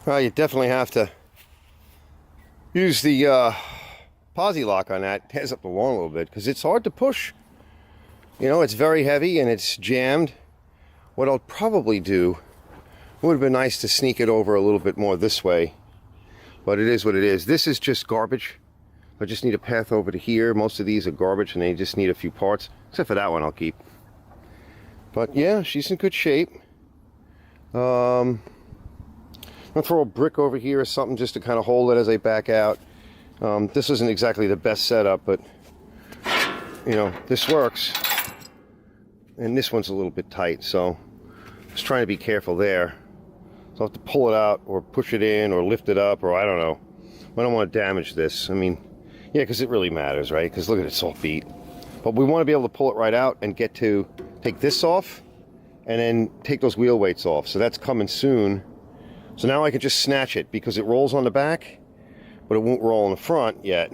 Well, you definitely have to use the posi lock on that. It tears up the lawn a little bit because it's hard to push. You know, it's very heavy and it's jammed. What I'll probably do, would have been nice to sneak it over a little bit more this way, but it is what it is. This is just garbage. I just need a path over to here. Most of these are garbage and they just need a few parts, except for that one I'll keep. But yeah, she's in good shape. I'm gonna throw a brick over here or something just to kind of hold it as I back out. This isn't exactly the best setup, but you know, this works. And this one's a little bit tight, so just trying to be careful there. So I'll have to pull it out or push it in or lift it up, or I don't know. I don't want to damage this. I mean, yeah, because it really matters, right? Because look at it, it's all beat. But we want to be able to pull it right out and get to take this off and then take those wheel weights off. So that's coming soon. So now I can just snatch it because it rolls on the back, but it won't roll in the front yet.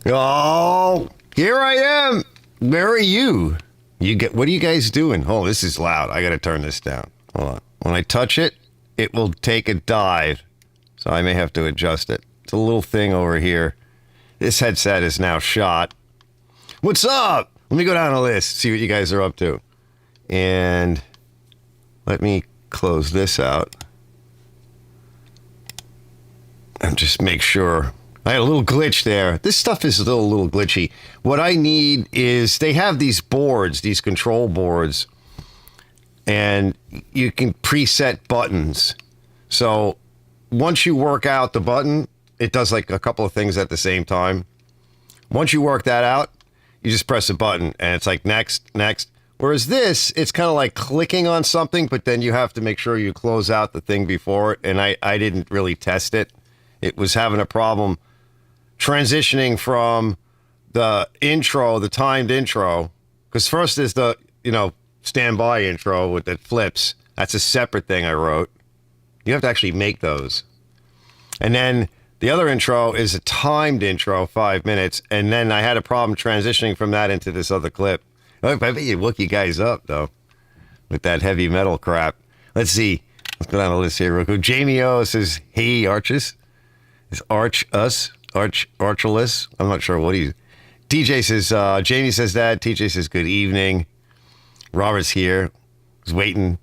Oh, here I am. Where are you? What are you guys doing? Oh, this is loud. I got to turn this down. Hold on. When I touch it, it will take a dive. So I may have to adjust it. It's a little thing over here. This headset is now shot. What's up? Let me go down the list, see what you guys are up to. And let me close this out. And just make sure. I had a little glitch there. This stuff is still a little glitchy. What I need is, they have these boards, these control boards, and you can preset buttons. So once you work out the button, it does like a couple of things at the same time. Once you work that out, you just press a button and it's like next, next. Whereas this, it's kind of like clicking on something, but then you have to make sure you close out the thing before it. And I didn't really test it. It was having a problem transitioning from the intro, the timed intro, because first is the, you know, standby intro with the flips. That's a separate thing I wrote. You have to actually make those. And then the other intro is a timed intro, 5 minutes. And then I had a problem transitioning from that into this other clip. I bet you look you guys up, though, with that heavy metal crap. Let's see. Let's go down the list here real quick. Jamie O says, hey, Arches. Is Archulus? I'm not sure what he's... DJ says, Jamie says that. TJ says, good evening. Robert's here. He's waiting.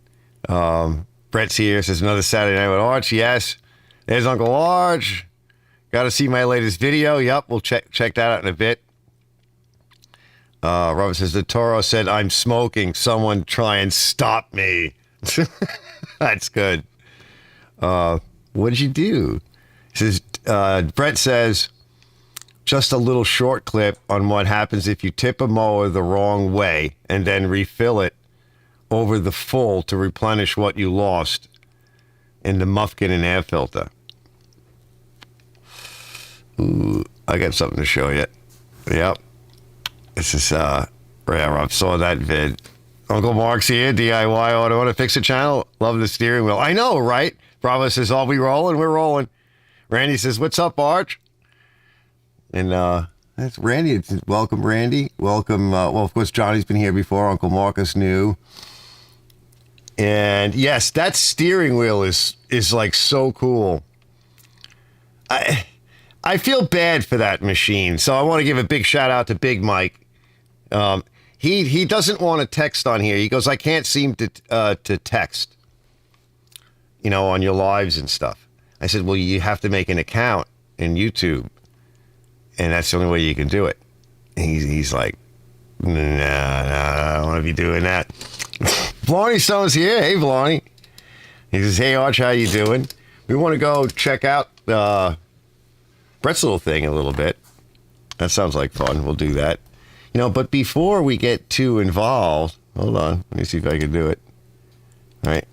Brett's here. Says, another Saturday night with Arch. Yes. There's Uncle Arch. Got to see my latest video. Yep, we'll check that out in a bit. Robert says, the Toro said, I'm smoking. Someone try and stop me. That's good. What did you do? He says, Brett says, just a little short clip on what happens if you tip a mower the wrong way and then refill it over the full to replenish what you lost in the muffkin and air filter. Ooh, I got something to show you. Yep. This is, I saw that vid. Uncle Mark's here, DIY Auto. Want to fix the channel? Love the steering wheel. I know, right? Bravo says, are we rolling? We're rolling. Randy says, what's up, Arch? And that's Randy. Welcome, Randy. Welcome. Well, of course, Johnny's been here before. Uncle Marcus knew. And yes, that steering wheel is like so cool. I feel bad for that machine. So I want to give a big shout out to Big Mike. He doesn't want to text on here. He goes, I can't seem to text, you know, on your lives and stuff. I said, well, you have to make an account in YouTube, and that's the only way you can do it. And he's like, nah, I don't want to be doing that. Blarney Stone's here. Hey, Blarney. He says, hey, Arch, how you doing? We want to go check out Brett's little thing a little bit. That sounds like fun. We'll do that. You know, but before we get too involved, hold on. Let me see if I can do it. All right.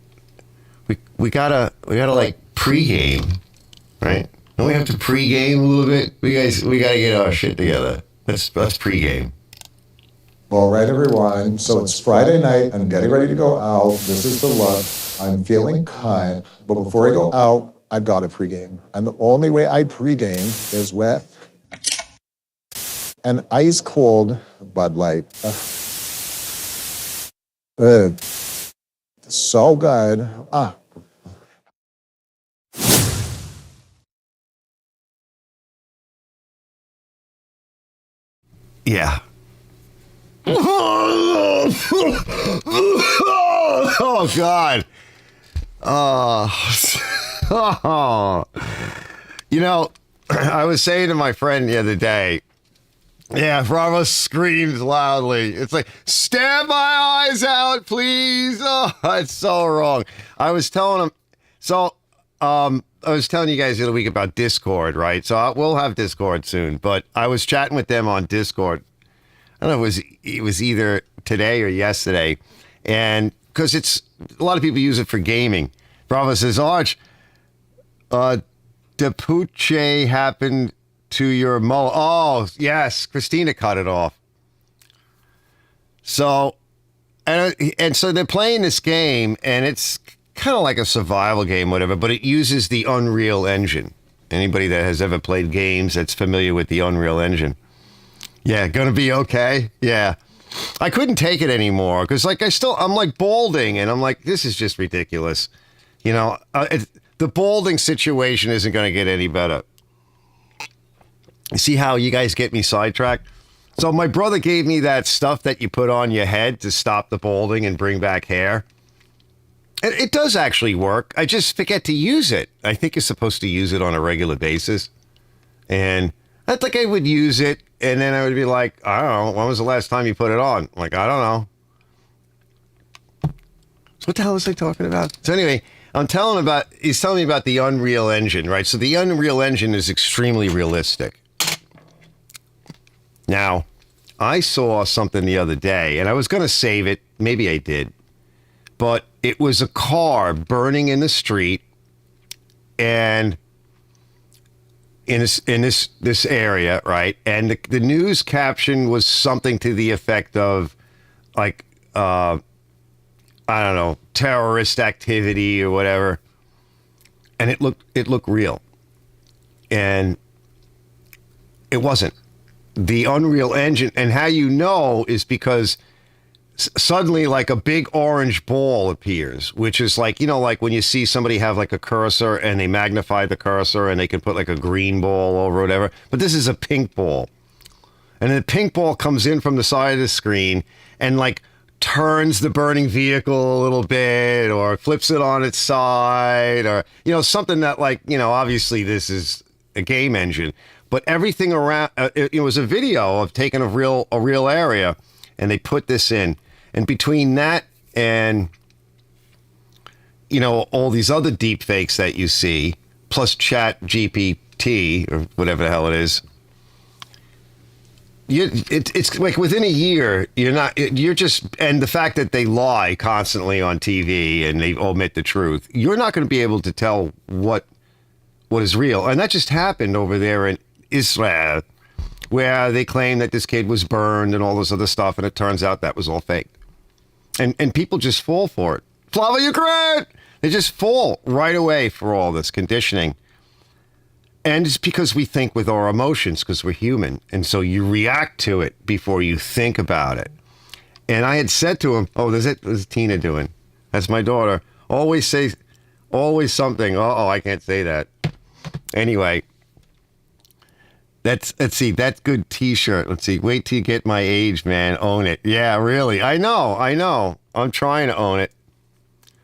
We gotta like pregame, right? Don't we have to pregame a little bit? We gotta get our shit together. Let's pregame. All right, everyone. So it's Friday night. I'm getting ready to go out. This is the look. I'm feeling kind. But before I go out, I've got to pregame. And the only way I pregame is with an ice cold Bud Light. Ugh. So good. Yeah. Oh God. Oh. You know, I was saying to my friend the other day, yeah, Bravo screams loudly. It's like, stab my eyes out, please. Oh, it's so wrong. I was telling him, I was telling you guys the other week about Discord, right? So we'll have Discord soon, but I was chatting with them on Discord. I don't know, it was either today or yesterday. And because it's, a lot of people use it for gaming. Bravo says, Arch, Touchy happened to your mullet. Oh, yes. Christina cut it off. So, and so they're playing this game, and it's kind of like a survival game, whatever, but it uses the Unreal Engine. Anybody that has ever played games that's familiar with the Unreal Engine. Yeah, gonna be okay. Yeah. I couldn't take it anymore because, like, I'm like balding, and I'm like, this is just ridiculous. You know, the balding situation isn't going to get any better. You see how you guys get me sidetracked? So my brother gave me that stuff that you put on your head to stop the balding and bring back hair. It does actually work. I just forget to use it. I think you're supposed to use it on a regular basis. And I think I would use it, and then I would be like, I don't know, when was the last time you put it on? Like, I don't know. So what the hell was I talking about? So anyway, he's telling me about the Unreal Engine, right? So the Unreal Engine is extremely realistic. Now, I saw something the other day, and I was going to save it. Maybe I did. But it was a car burning in the street, and in this area, right? And the news caption was something to the effect of, like, I don't know, terrorist activity or whatever. And it looked real. And it wasn't. The Unreal Engine, and how you know is because suddenly, like, a big orange ball appears, which is like, you know, like when you see somebody have like a cursor and they magnify the cursor and they can put like a green ball over or whatever. But this is a pink ball. And the pink ball comes in from the side of the screen and like turns the burning vehicle a little bit or flips it on its side or, you know, something that, like, you know, obviously this is a game engine, but everything around, it was a video of taking a real area, and they put this in. And between that and, you know, all these other deep fakes that you see, plus Chat GPT or whatever the hell it is, it's like within a year, you're just, and the fact that they lie constantly on TV and they omit the truth, you're not going to be able to tell what is real. And that just happened over there in Israel, where they claim that this kid was burned and all this other stuff, and it turns out that was all fake. And people just fall for it. Flava Ukraine! They just fall right away for all this conditioning. And it's because we think with our emotions, because we're human. And so you react to it before you think about it. And I had said to him, oh, there's Tina doing. That's my daughter. Always something. Uh-oh, I can't say that. Anyway, let's see, that's good t-shirt. Let's see, wait till you get my age, man. Own it. Yeah, really. I know. I'm trying to own it.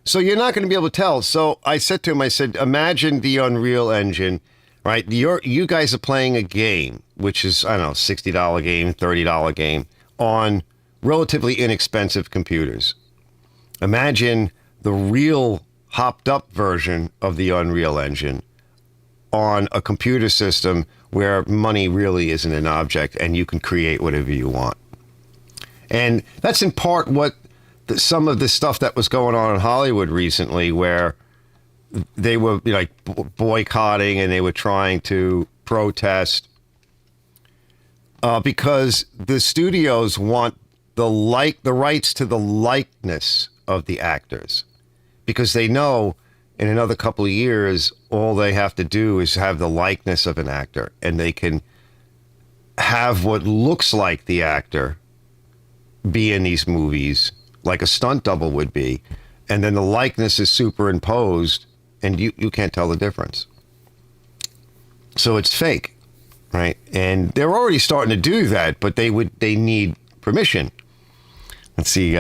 So you're not going to be able to tell. So I said to him, imagine the Unreal Engine, right? You guys are playing a game, which is, I don't know, $60 game, $30 game on relatively inexpensive computers. Imagine the real hopped up version of the Unreal Engine on a computer system where money really isn't an object and you can create whatever you want. And that's in part what some of the stuff that was going on in Hollywood recently, where they were like boycotting and they were trying to protest because the studios want the rights to the likeness of the actors, because they know in another couple of years, all they have to do is have the likeness of an actor, and they can have what looks like the actor be in these movies, like a stunt double would be, and then the likeness is superimposed, and you can't tell the difference. So it's fake, right? And they're already starting to do that, but they need permission. Let's see.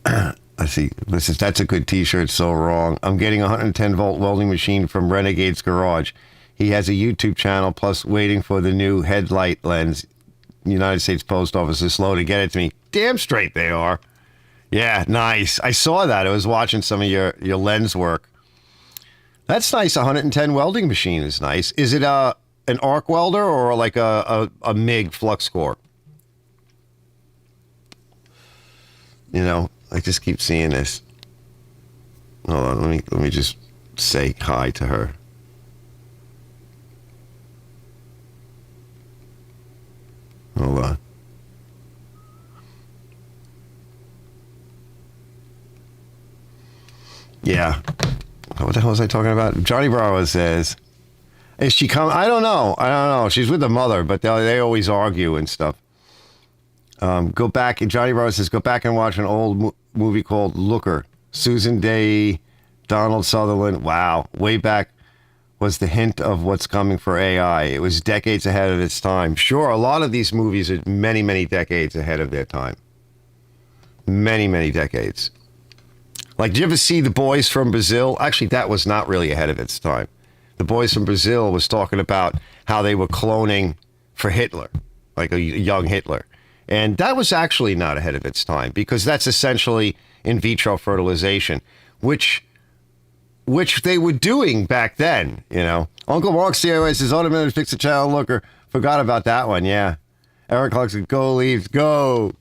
Let's see. That's a good T-shirt. So wrong. I'm getting a 110 volt welding machine from Renegade's Garage. He has a YouTube channel, plus waiting for the new headlight lens. United States Post Office is slow to get it to me. Damn straight they are. Yeah, nice. I saw that. I was watching some of your lens work. That's nice. 110 welding machine is nice. Is it an arc welder or like a MIG flux core? You know, I just keep seeing this. Hold on, let me just say hi to her. Hold on. Yeah. What the hell was I talking about? Johnny Bravo says, is she coming? I don't know. She's with the mother, but they always argue and stuff. Go back. Johnny Bravo says, go back and watch an old movie called Looker. Susan Day, Donald Sutherland. Wow. Way back was the hint of what's coming for AI. It was decades ahead of its time. Sure, a lot of these movies are many, many decades ahead of their time. Many, many decades. Like, did you ever see The Boys from Brazil? Actually, that was not really ahead of its time. The Boys from Brazil was talking about how they were cloning for Hitler, like a young Hitler. And that was actually not ahead of its time, because that's essentially in vitro fertilization, which they were doing back then, you know. Uncle Mark COS says, automated fix the channel looker. Forgot about that one, yeah. Eric Clarkson, go Leaves, go.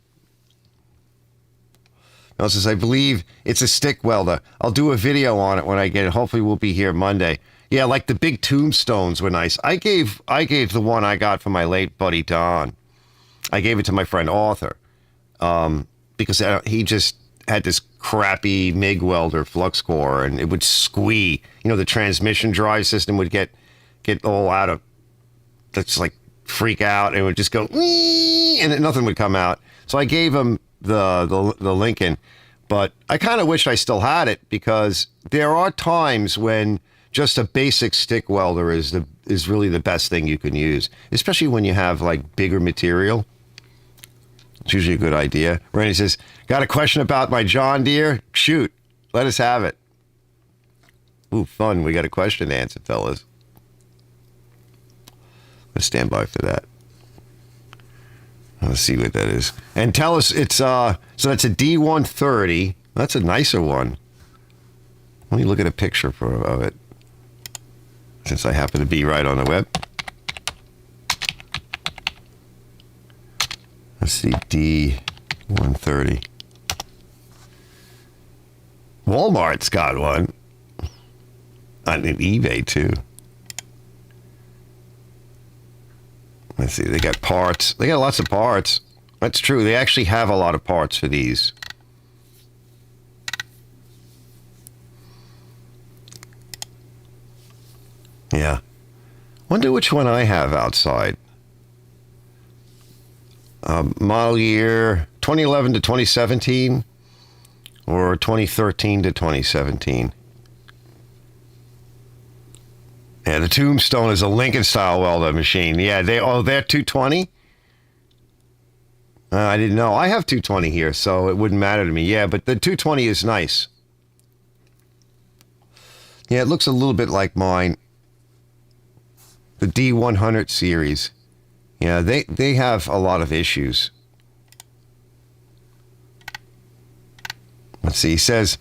Also says, I believe it's a stick welder. I'll do a video on it when I get it. Hopefully we'll be here Monday. Yeah, like the big tombstones were nice. I gave the one I got from my late buddy Don. I gave it to my friend Arthur because he just had this crappy MIG welder flux core, and it would squee. You know, the transmission drive system would get all out of, that's like freak out, and it would just go, and then nothing would come out. So I gave him the Lincoln, but I kind of wished I still had it, because there are times when just a basic stick welder is really the best thing you can use, especially when you have like bigger material. It's usually a good idea. Randy says, got a question about my John Deere? Shoot, let us have it. Ooh, fun. We got a question to answer, fellas. Let's stand by for that. Let's see what that is. And tell us, it's so that's a D130. That's a nicer one. Let me look at a picture of it, since I happen to be right on the web. Let's see, D130. Walmart's got one. On eBay, too. Let's see, they got parts. They got lots of parts. That's true. They actually have a lot of parts for these. Yeah. Wonder which one I have outside. Model year 2011 to 2017 or 2013 to 2017. Yeah, the Tombstone is a Lincoln style welder machine. Yeah, they're 220. I didn't know. I have 220 here, so it wouldn't matter to me. Yeah, but the 220 is nice. Yeah, it looks a little bit like mine. The D100 series. Yeah, they have a lot of issues. Let's see. He says,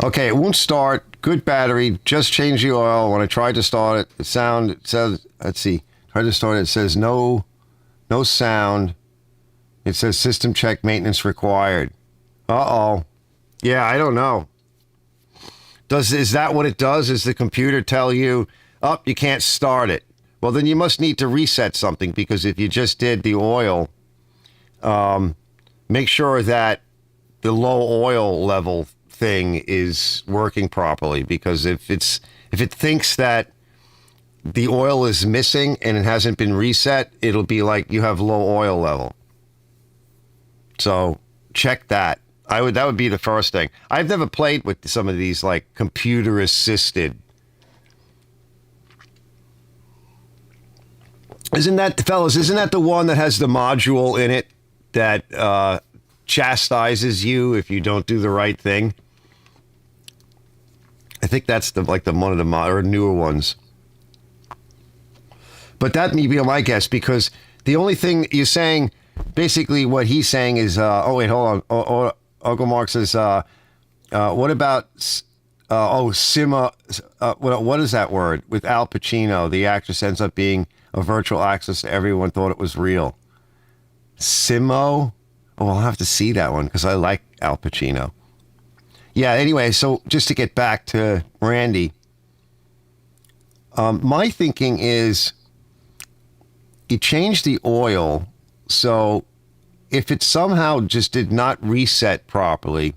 okay, it won't start. Good battery. Just change the oil. When I tried to start it, it says, let's see. Tried to start it. It says no sound. It says system check, maintenance required. Uh-oh. Yeah, I don't know. Is that what it does? Does the computer tell you, oh, you can't start it? Well, then you must need to reset something, because if you just did the oil, make sure that the low oil level thing is working properly, because if it thinks that the oil is missing and it hasn't been reset, it'll be like you have low oil level. So check that. That would be the first thing. I've never played with some of these like computer assisted. Isn't that the one that has the module in it that chastises you if you don't do the right thing? I think that's one of the modern newer ones. But that may be my guess, because the only thing you're saying, basically what he's saying is, oh wait, hold on. Uncle Mark says, what about, Sima, what is that word? With Al Pacino, the actress ends up being a virtual access to everyone thought it was real. Simo? Oh, I'll have to see that one because I like Al Pacino. Yeah, anyway, so just to get back to Randy, my thinking is you change the oil, so if it somehow just did not reset properly.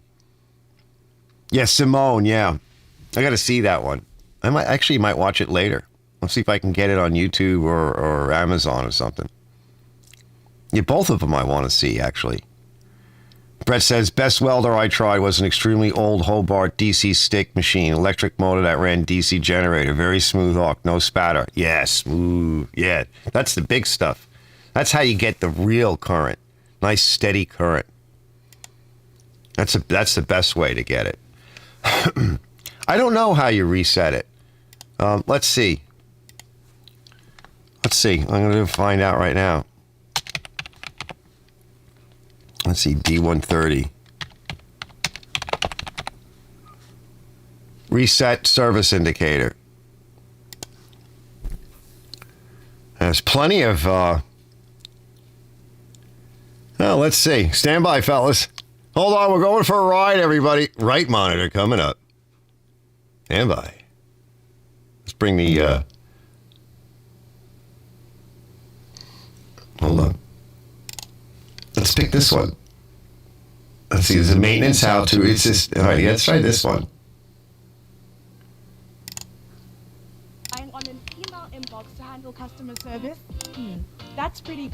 Yeah, Simone, yeah. I got to see that one. I might watch it later. Let's see if I can get it on YouTube or Amazon or something. Yeah, both of them I want to see, actually. Brett says, best welder I tried was an extremely old Hobart DC stick machine, electric motor that ran DC generator, very smooth arc, no spatter. Yeah, smooth. Yeah, that's the big stuff. That's how you get the real current. Nice, steady current. That's the best way to get it. I don't know how you reset it. Let's see. I'm going to find out right now. Let's see, D130. Reset service indicator. There's plenty of... let's see. Stand by, fellas. Hold on, we're going for a ride, everybody. Right monitor coming up. Stand by. Let's bring the... Hold on. Let's pick this one. Let's see, there's a maintenance how-to. It's just... All right, let's try this one. I'm on an email inbox to handle customer service. That's pretty...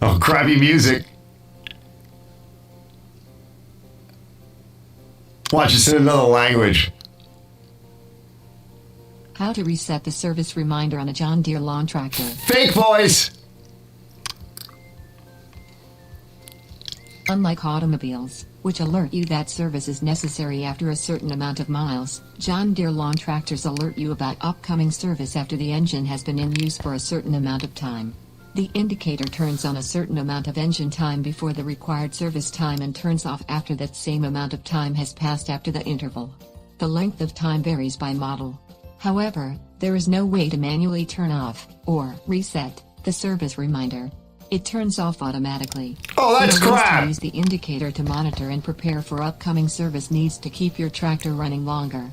Oh, crappy music. Watch, it's in another language. How to reset the service reminder on a John Deere lawn tractor. Fake voice! Unlike automobiles, which alert you that service is necessary after a certain amount of miles, John Deere lawn tractors alert you about upcoming service after the engine has been in use for a certain amount of time. The indicator turns on a certain amount of engine time before the required service time and turns off after that same amount of time has passed after the interval. The length of time varies by model. However, there is no way to manually turn off, or reset, the service reminder. It turns off automatically. Oh, that's crap! To use the indicator to monitor and prepare for upcoming service needs to keep your tractor running longer.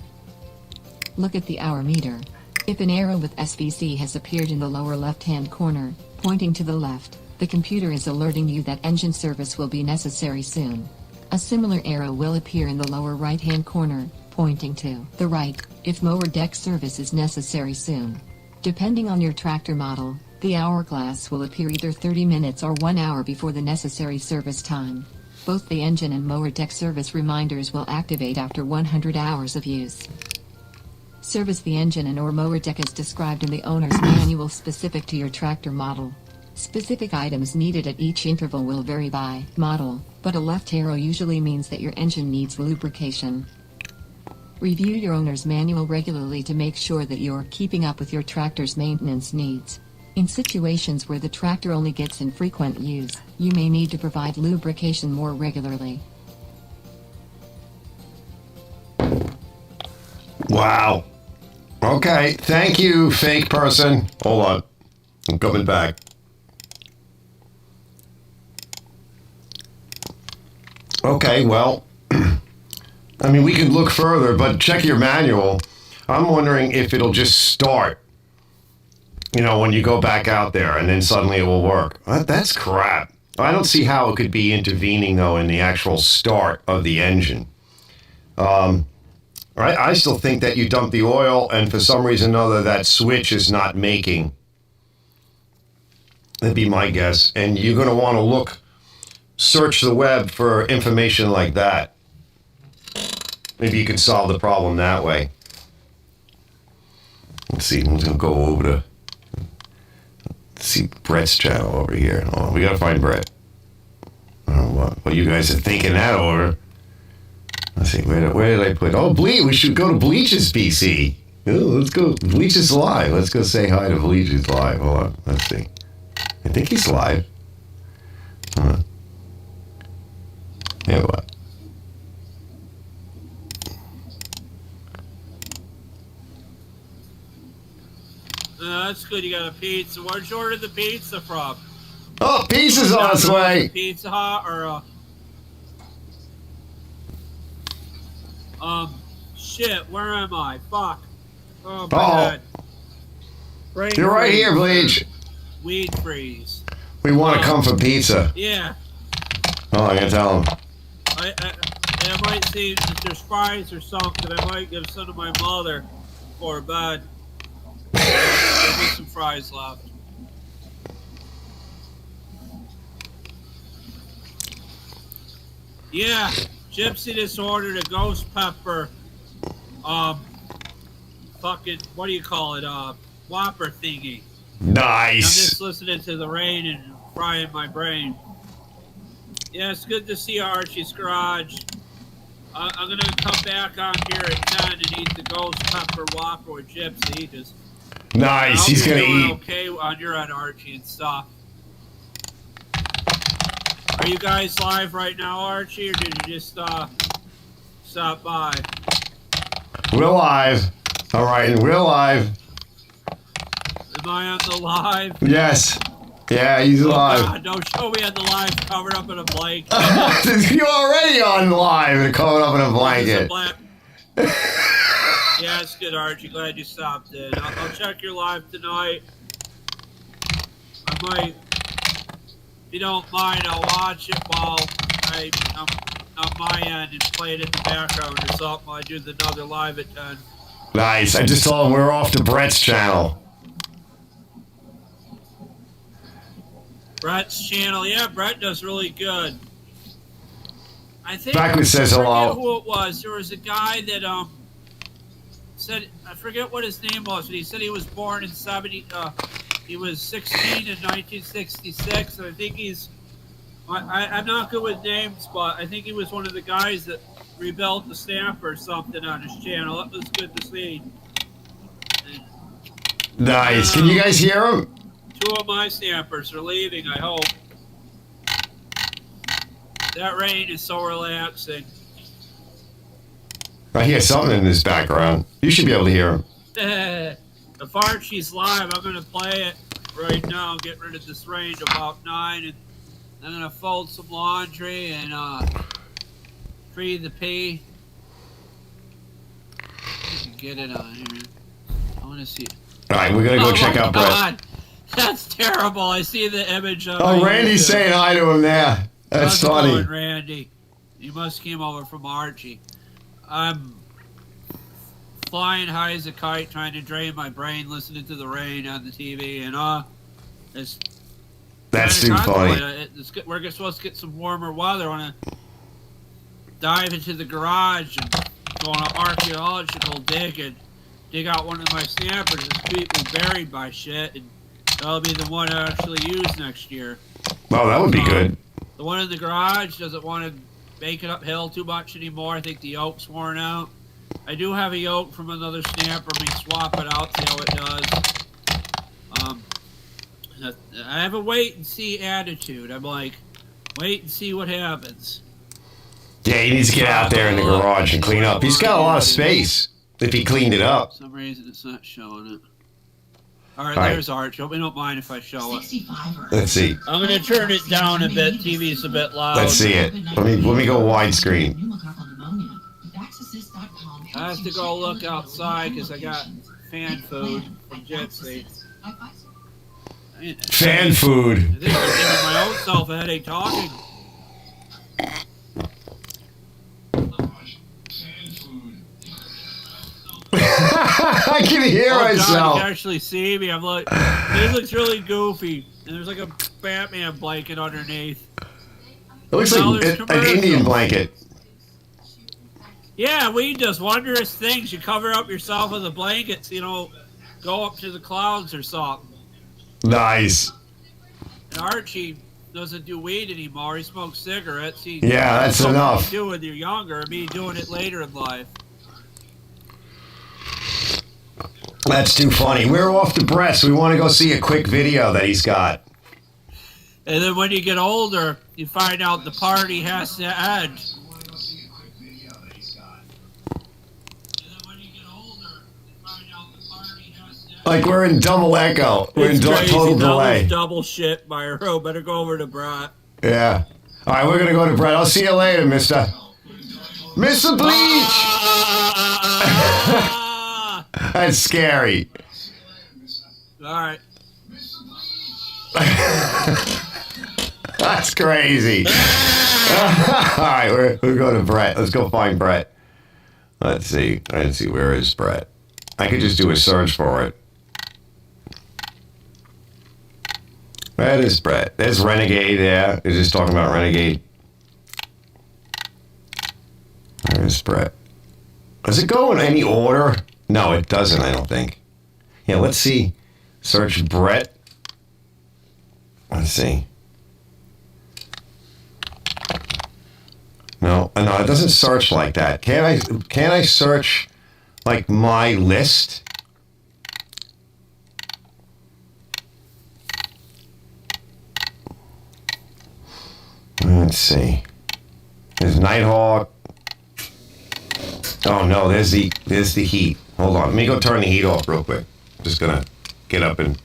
Look at the hour meter. If an arrow with SVC has appeared in the lower left-hand corner, pointing to the left, the computer is alerting you that engine service will be necessary soon. A similar arrow will appear in the lower right-hand corner, pointing to the right, if mower deck service is necessary soon. Depending on your tractor model, the hourglass will appear either 30 minutes or 1 hour before the necessary service time. Both the engine and mower deck service reminders will activate after 100 hours of use. Service the engine and/or mower deck as described in the owner's manual specific to your tractor model. Specific items needed at each interval will vary by model, but a left arrow usually means that your engine needs lubrication. Review your owner's manual regularly to make sure that you're keeping up with your tractor's maintenance needs. In situations where the tractor only gets infrequent use, you may need to provide lubrication more regularly. Wow. Okay, thank you, fake person. Hold on. I'm coming back. Okay, well, I mean, we could look further, but check your manual. I'm wondering if it'll just start, when you go back out there, and then suddenly it will work. That's crap. I don't see how it could be intervening, though, in the actual start of the engine. Right? I still think that you dump the oil, and for some reason or other, that switch is not making. That'd be my guess. And you're going to want to search the web for information like that. Maybe you could solve the problem that way. Let's see. I'm going to go over to see Brett's channel over here. Oh, we got to find Brett. I don't know what you guys are thinking that over. Let's see. Where did I put? Oh, Bleach. We should go to Bleach's PC. Oh, let's go. Bleach is live. Let's go say hi to Bleach is live. Hold on. Let's see. I think he's live. Hold on. Yeah, what? That's good. You got a pizza. Where'd you order the pizza from? Oh, pizza's on its way. Pizza Hut or shit. Where am I? Fuck. Oh my god. You're right here, Bleach. Weed freeze. We want to come for pizza. Yeah. Oh, I gotta tell him. I might see if there's fries or something. I might give some to my mother for bed. There'll be some fries left. Yeah, Gypsy just ordered a ghost pepper. Fucking what do you call it? Whopper thingy. Nice. I'm just listening to the rain and frying my brain. Yeah, it's good to see Archie's garage. I'm gonna come back on here at 10 and eat the ghost pepper Whopper with Gypsy. Just nice. He's gonna eat. Okay, on your end, Archie and stuff. Are you guys live right now, Archie, or did you just stop by? We're live. All right, and we're live. Am I on the live? Yes. Yeah, he's live. God, don't show me on the live covered up in a blanket. You're already on live and covered up in a blanket. Yeah, it's good, Archie. Glad you stopped in. I'll check your live tonight. I might, if you don't mind, I'll watch it while I'm on my end and play it in the background or something. I do another live at 10. Nice. I just told him we're off to Brett's channel. Brett's channel, yeah, Brett does really good. I think Backward says I forget hello. who it was. There was a guy that said, I forget what his name was, but he said he was born in 70. He was 16 in 1966, and I think I'm not good with names, but I think he was one of the guys that rebuilt the stamp or something on his channel. That was good to see. Nice. Can you guys hear him? 2 of my stampers are leaving, I hope. That rain is so relaxing. I hear something in his background. You should be able to hear him. If Archie's live, I'm going to play it right now, get rid of this rain about 9, and I'm going to fold some laundry and free the pee. Get it on here. I want to see it. All right, we're going to go check out Brett. That's terrible. I see the image of Oh, Randy's saying hi to him there. That's funny. Going, Randy? You must came over from Archie. I'm flying high as a kite, trying to drain my brain, listening to the rain on the TV, and it's that's too funny. We're supposed to get some warmer weather. I want to dive into the garage and go on an archaeological dig and dig out one of my stampers that's people buried by shit, and that'll be the one I actually use next year. Well, that would be good. The one in the garage doesn't want to make it uphill too much anymore. I think the yoke's worn out. I do have a yoke from another stamper. May swap it out, see how it does. I have a wait and see attitude. I'm like, wait and see what happens. Yeah, he needs to get out there in the garage and clean up. He's got a lot of space if he cleaned it up. For some reason, it's not showing it. All right, there's Arch. Hope you don't mind if I show it. Let's see. I'm going to turn it down a bit. TV's a bit loud. Let's see it. Let me go widescreen. I have to go look outside because I got fan food from Gypsy. Fan food. I think I'm giving my own self a headache talking. I can hear Oh, God, you myself. can actually see me. I'm like, it looks really goofy. And there's like a Batman blanket underneath. It looks Now like there's an Indian commercials. blanket. Yeah, we does wondrous things. You cover up yourself with a blanket, so you know, go up to the clouds or something. Nice. And Archie doesn't do weed anymore. He smokes cigarettes. Yeah, that's something enough. You do when you're younger. Me doing it later in life. That's too funny. We're off to Brett's. We want to go see a quick video that he's got. And then when you get older, you find out the party has to end. Like we're in double echo. We're in total delay. Double shit, Myro. Better go over to Brett. Yeah. All right, we're gonna go to Brett. I'll see you later, Mister. Mr. Bleach. That's scary. All right. That's crazy. All right, we're going to Brett. Let's go find Brett. Let's see. Where is Brett? I could just do a search for it. Where is Brett? There's Renegade there. They're just talking about Renegade. Where is Brett? Does it go in any order? No, it doesn't, I don't think. Yeah, let's see. Search Brett. Let's see. No, it doesn't search like that. Can I search like my list? Let's see. There's Nighthawk. Oh no, there's the heat. Hold on, let me go turn the heat off real quick. Just gonna get up and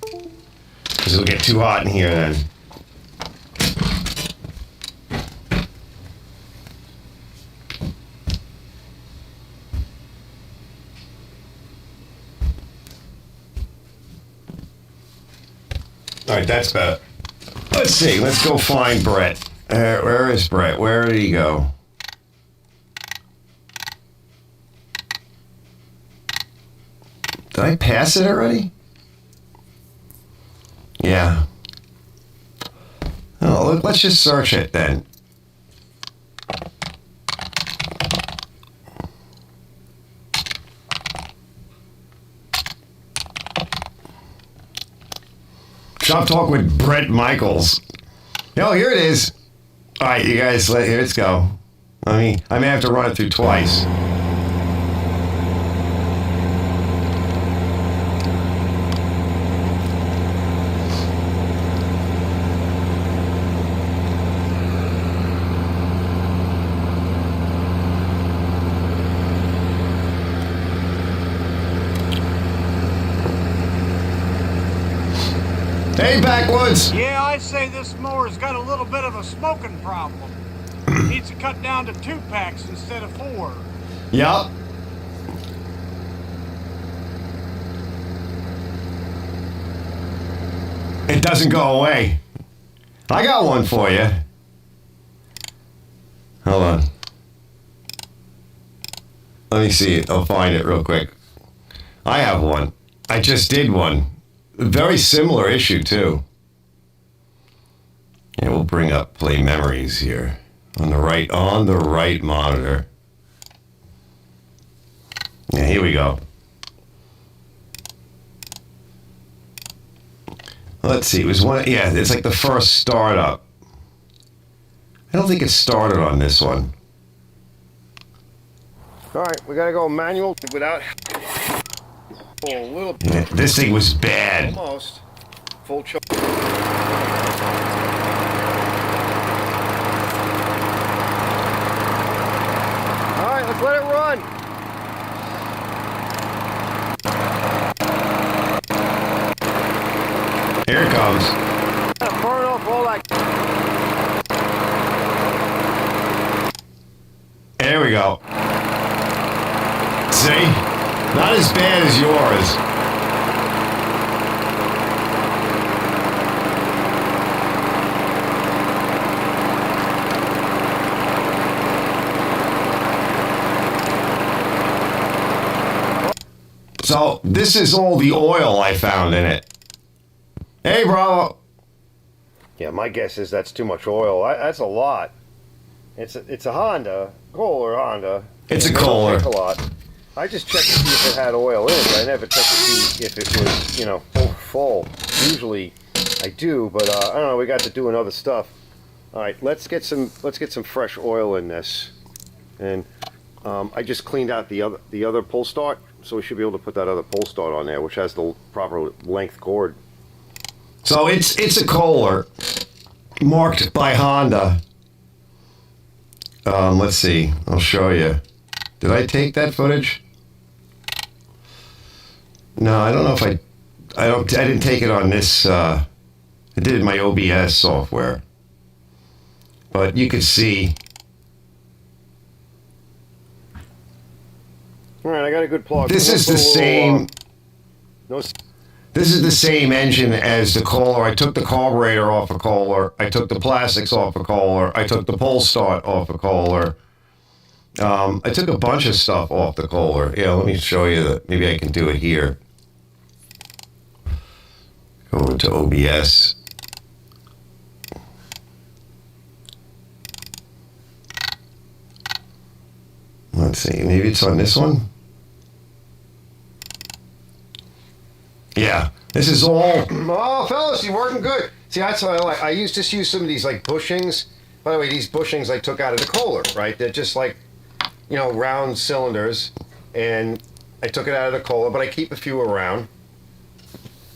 because it'll get too hot in here then. All right, that's better. Let's see. Let's go find Brett. Where is Brett? Where did he go? Did I pass it already? Yeah. Oh, let's just search it then. Stop talking with Brett Michaels. Oh, here it is. All right, you guys, let's go. I may have to run it through twice. Hey, Backwoods! Yeah, I say this mower's got a little bit of a smoking problem. Needs to cut down to 2 packs instead of 4. Yup. It doesn't go away. I got one for you. Hold on. Let me see it. I'll find it real quick. I have one. I just did one. Very similar issue, too. Yeah, we'll bring up Play Memories here. On the right monitor. Yeah, here we go. Let's see, it was one, yeah, it's like the first startup. I don't think it started on this one. All right, we gotta go manual without... Oh, a little... Yeah, this thing was bad. Almost. Full choke. All right, let's let it run. Here it comes. Burn off all that. There we go. See? Not as bad as yours. So this is all the oil I found in it. Hey, Bravo. Yeah, my guess is that's too much oil. That's a lot. It's a Honda, Kohler Honda. It's a Kohler. A lot. I just checked to see if it had oil in it. I never checked to see if it was, you know, full. Usually I do, but I don't know. We got to doing other stuff. All right, let's get some fresh oil in this. And I just cleaned out the other pull start, so we should be able to put that other pull start on there, which has the proper length cord. So it's a Kohler marked by Honda. Let's see. I'll show you. Did I take that footage? No, I don't know if I didn't take it on this. I did it in my OBS software. But you can see. All right, I got a good plug. This is the same. This is the same engine as the Kohler. I took the carburetor off a Kohler. I took the plastics off a Kohler. I took the pull start off a Kohler. I took a bunch of stuff off the Kohler. Yeah, let me show you that. Maybe I can do it here. Go into OBS. Let's see. Maybe it's on this one. Yeah, this is all. Oh, fellas, you're working good. See, that's what I like. I just use some of these like bushings. By the way, these bushings I took out of the Kohler, right? They're just like, you know, round cylinders, and I took it out of the Kohler, but I keep a few around,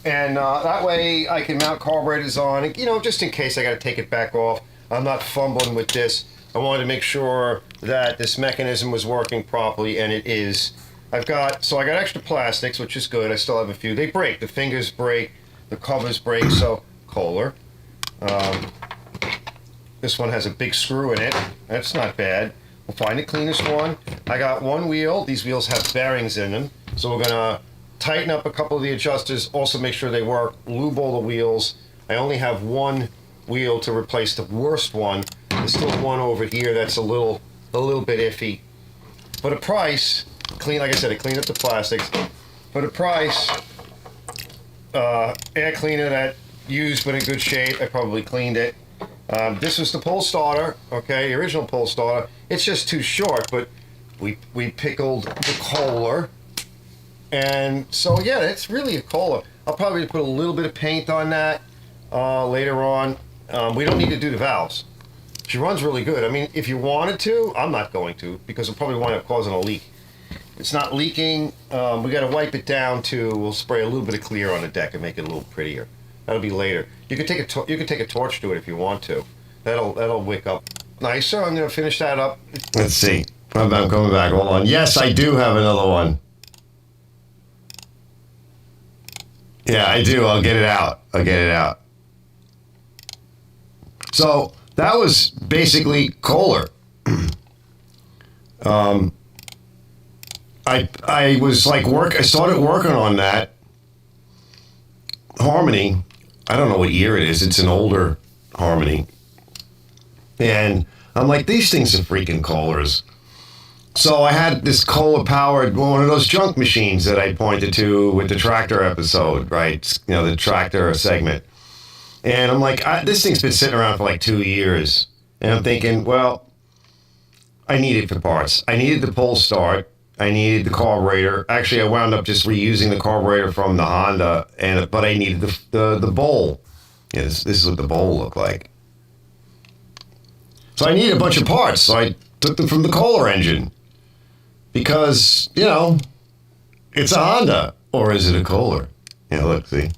and that way I can mount carburetors on, you know, just in case I got to take it back off. I'm not fumbling with this. I wanted to make sure that this mechanism was working properly, and it is. I got extra plastics, which is good. I still have a few. They break. The fingers break. The covers break. So Kohler. This one has a big screw in it. That's not bad. We'll find the cleanest one. I got one wheel. These wheels have bearings in them. So we're going to tighten up a couple of the adjusters. Also make sure they work. Lube all the wheels. I only have one wheel to replace the worst one. There's still one over here that's a little bit iffy. For the price, like I said, I cleaned up the plastics. For the price, air cleaner that used but in good shape, I probably cleaned it. This was the pull starter, okay, the original pull starter. It's just too short, but we pickled the Kohler. And so, yeah, it's really a Kohler. I'll probably put a little bit of paint on that later on. We don't need to do the valves. She runs really good. I mean, if you wanted to, I'm not going to, because it'll probably wind up causing a leak. It's not leaking. We got to wipe it down too. We'll spray a little bit of clear on the deck and make it a little prettier. That'll be later. You could take a torch to it if you want to. That'll wick up nicer. I'm gonna finish that up. Let's see. I'm coming back. Hold on. Yes, I do have another one. Yeah, I do. I'll get it out. So that was basically Kohler. I was like I started working on that Harmony. I don't know what year it is. It's an older Harmony. And I'm like, these things are freaking Kohlers. So I had this Kohler powered one of those junk machines that I pointed to with the tractor episode, right? You know, the tractor segment. And I'm like, this thing's been sitting around for like 2 years. And I'm thinking, well, I need it for parts. I needed the pull start. I needed the carburetor. Actually, I wound up just reusing the carburetor from the Honda, but I needed the bowl. Yeah, this is what the bowl looked like. So I needed a bunch of parts. So I took them from the Kohler engine. Because, you know, it's a Honda. Or is it a Kohler? Yeah, look, see.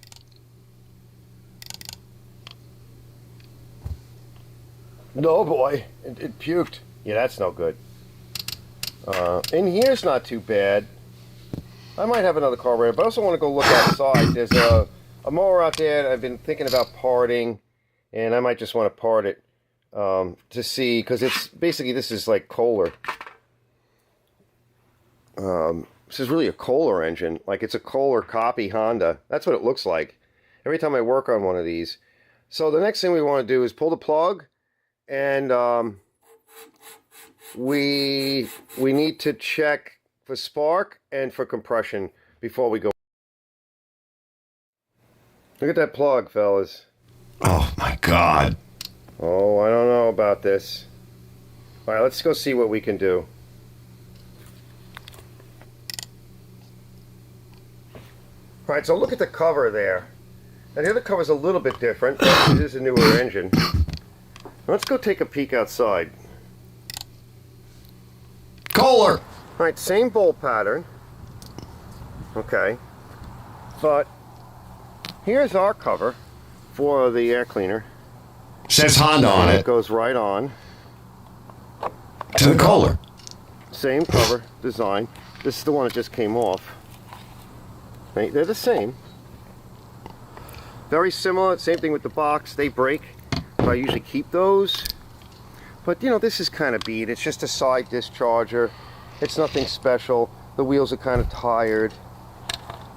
No, boy. It puked. Yeah, that's no good. In here's not too bad. I might have another carburetor, but I also want to go look outside. There's a mower out there that I've been thinking about parting, and I might just want to part it to see, because it's basically, this is like Kohler. This is really a Kohler engine. Like, it's a Kohler copy Honda. That's what it looks like every time I work on one of these. So the next thing we want to do is pull the plug, and we need to check for spark and for compression. before we go. Look at that plug, fellas. Oh my God. Oh, I don't know about this. All right, let's go see what we can do. All right, so look at the cover there. Now the other cover's a little bit different. It is a newer engine. Let's go take a peek outside. Kohler. All right, same bolt pattern. Okay, but here's our cover for the air cleaner. Says Honda on It it. goes right on. To the Kohler. Same cover design. This is the one that just came off. Right, they're the same. Very similar. Same thing with the box. They break. So I usually keep those. But you know, this is kind of beat. It's just a side discharger. It's nothing special. The wheels are kind of tired.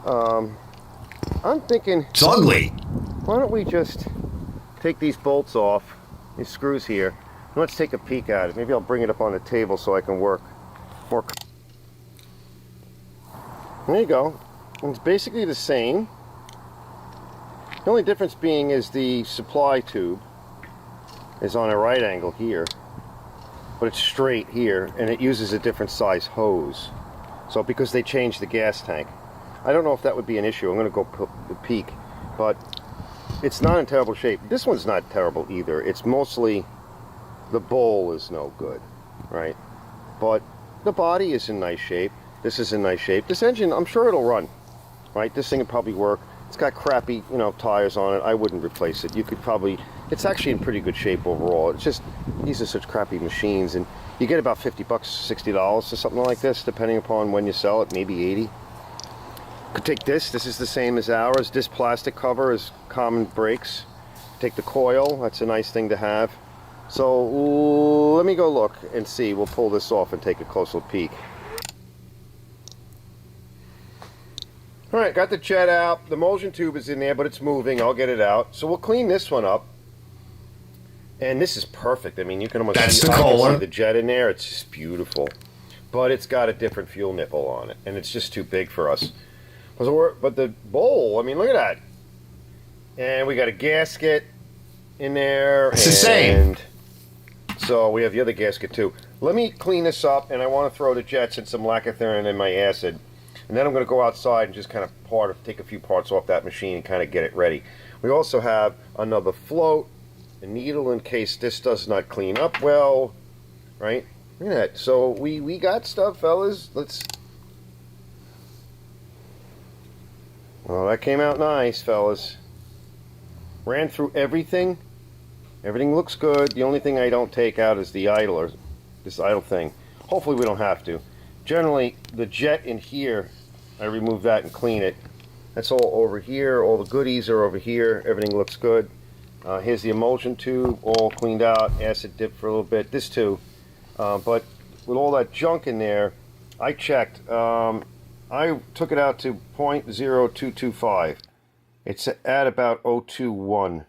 I'm thinking, It's ugly. why don't we just take these bolts off, these screws here, and let's take a peek at it. Maybe I'll bring it up on the table so I can work more. There you go. It's basically the same. The only difference being is the supply tube is on a right angle here, but it's straight here, and it uses a different size hose. So because they changed the gas tank, I don't know if that would be an issue. I'm going to go peek, but it's not in terrible shape. This one's not terrible either. It's mostly the bowl is no good, right? But the body is in nice shape. This is in nice shape. This engine, I'm sure it'll run, right? This thing will probably work. It's got crappy, you know, tires on it. I wouldn't replace it. You could probably, it's actually in pretty good shape overall. It's just, these are such crappy machines, and you get about $50, $60 or something like this, depending upon when you sell it, maybe 80. Could take this is the same as ours. This plastic cover is common brakes. Take the coil, that's a nice thing to have. So let me go look and see. We'll pull this off and take a closer peek. All right, got the jet out. The emulsion tube is in there, but it's moving. I'll get it out. So we'll clean this one up. And this is perfect. I mean, you can almost That's see, the I can Kohler. see the jet in there. It's just beautiful. But it's got a different fuel nipple on it, and it's just too big for us. But the bowl, I mean, look at that. And we got a gasket in there. It's the same. So we have the other gasket too. Let me clean this up, and I want to throw the jets and some lacquer in my acid. And then I'm going to go outside and just kind of take a few parts off that machine and kind of get it ready. We also have another float, a needle in case this does not clean up well, right? Look at that. So we got stuff, fellas. Well, that came out nice, fellas. Ran through everything. Everything looks good. The only thing I don't take out is the idler, this idle thing. Hopefully we don't have to. Generally, the jet in here, I remove that and clean it. That's all over here. All the goodies are over here. Everything looks good. Here's the emulsion tube, all cleaned out. Acid dipped for a little bit. This too. But with all that junk in there, I checked. I took it out to 0.0225. It's at about 0.21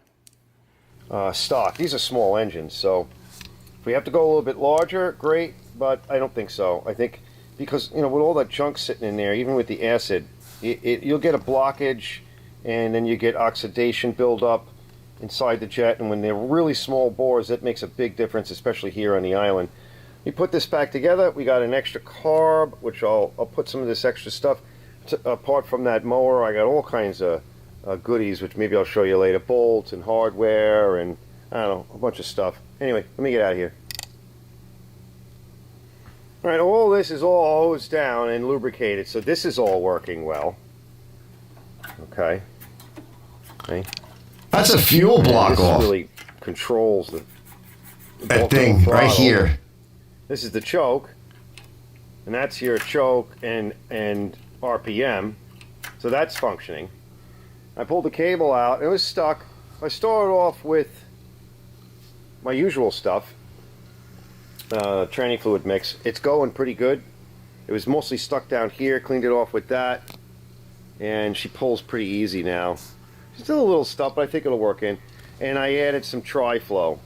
stock. These are small engines, so if we have to go a little bit larger, great, but I don't think so. I think because, you know, with all that junk sitting in there, even with the acid, you'll get a blockage, and then you get oxidation buildup inside the jet, and when they're really small bores, that makes a big difference, especially here on the island. We put this back together. We got an extra carb, which I'll put some of this extra stuff. Apart from that mower, I got all kinds of goodies, which maybe I'll show you later. Bolts and hardware and, I don't know, a bunch of stuff. Anyway, let me get out of here. All right, all this is all hosed down and lubricated, so this is all working well. Okay. That's a fuel block this off. really controls the That thing right throttle. here. This is the choke, and that's your choke and RPM, so that's functioning. I pulled the cable out, it was stuck. I started off with my usual stuff, tranny fluid mix. It's going pretty good. It was mostly stuck down here, cleaned it off with that, and she pulls pretty easy now. Still a little stuff, but I think it'll work in. And I added some tri-flow.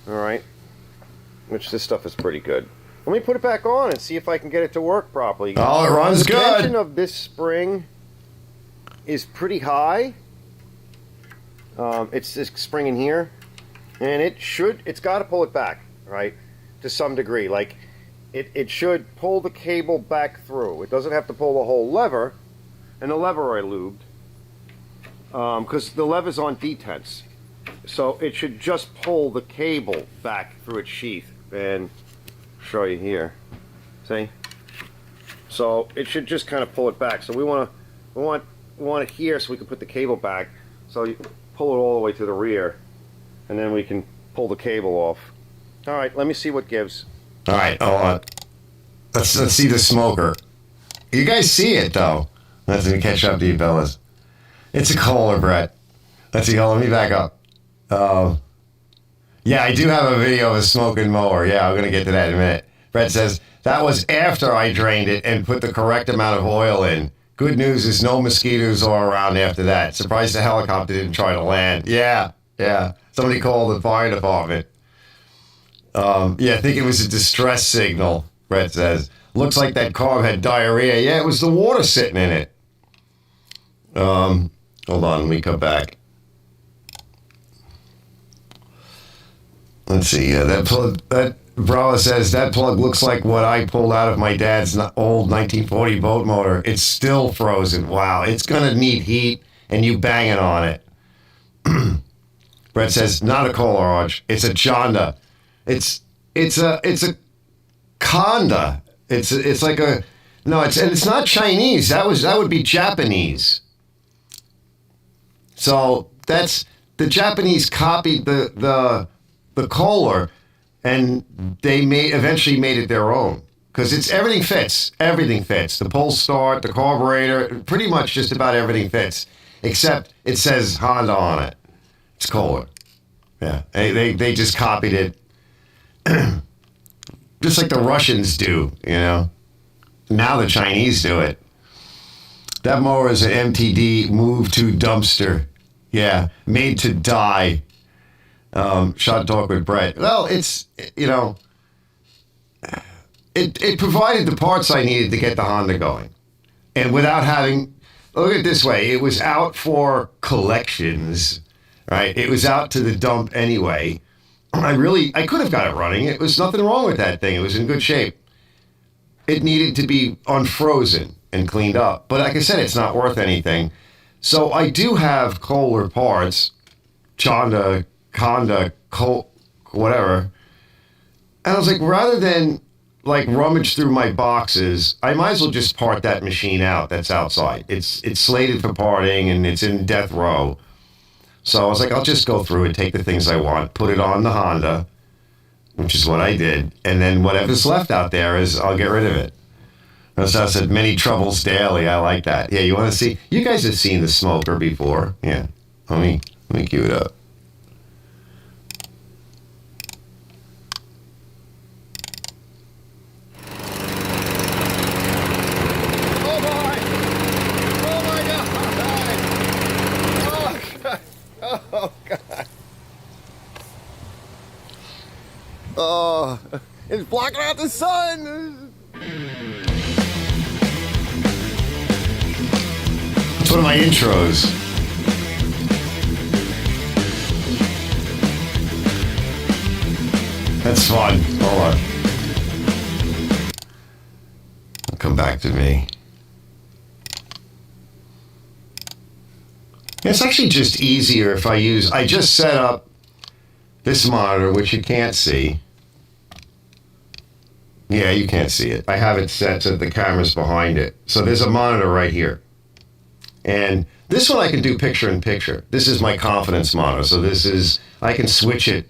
Alright. Which this stuff is pretty good. Let me put it back on and see if I can get it to work properly. Oh, it runs the good. tension of this spring is pretty high. It's this spring in here, and it's got to pull it back, right, to some degree. Like, it should pull the cable back through. It doesn't have to pull the whole lever, and the lever I lubed, because the lever's on detense. So it should just pull the cable back through its sheath, and show you here. See? So it should just kind of pull it back. So we want it here so we can put the cable back. So you pull it all the way to the rear, and then we can pull the cable off. All right, let me see what gives. All right, hold on. Let's see the smoker. You guys see it though. Let me catch up to you, fellas. It's a Kohler, Brett. Let's see. Hold on, let me back up. Yeah, I do have a video of a smoking mower. Yeah, I'm gonna get to that in a minute. Brett says that was after I drained it and put the correct amount of oil in. Good news is no mosquitoes are around after that. Surprised the helicopter didn't try to land. Yeah. Somebody called the fire department. Yeah, I think it was a distress signal, Brett says. Looks like that car had diarrhea. Yeah, it was the water sitting in it. Hold on, let me come back. Let's see. That Brala says that plug looks like what I pulled out of my dad's old 1940 boat motor. It's still frozen. Wow, it's gonna need heat, and you banging on it. Brett says not a Kohler Arch. It's a Chonda. It's a Conda. It's like a no. It's not Chinese. That would be Japanese. So that's the Japanese copied the Kohler, and they eventually made it their own because everything fits. Everything fits. The pull start, the carburetor, pretty much just about everything fits, except it says Honda on it. It's Kohler. Yeah, they just copied it, just like the Russians do. You know, now the Chinese do it. That mower is an MTD moved to dumpster. Yeah, made to die. Shot talk with Brett. Well, it's, you know, it provided the parts I needed to get the Honda going. And without having, look at it this way, it was out for collections, right? It was out to the dump anyway. I could have got it running. It was nothing wrong with that thing. It was in good shape. It needed to be unfrozen and cleaned up. But like I said, it's not worth anything. So I do have Kohler parts, Chonda, Conda, whatever. And I was like, rather than like rummage through my boxes, I might as well just part that machine out that's outside. It's slated for parting and it's in death row. So I was like, I'll just go through and take the things I want, put it on the Honda, which is what I did. And then whatever's left out there I'll get rid of it. So I said, many troubles daily. I like that. Yeah, you want to see? You guys have seen the smoker before. Yeah. Let me cue it up. Oh, it's blocking out the sun. It's one of my intros. That's fun. Hold on. Come back to me. It's actually just easier if I just set up this monitor, which you can't see. Yeah, you can't see it. I have it set so the camera's behind it. So there's a monitor right here. And this one I can do picture in picture. This is my confidence monitor. So I can switch it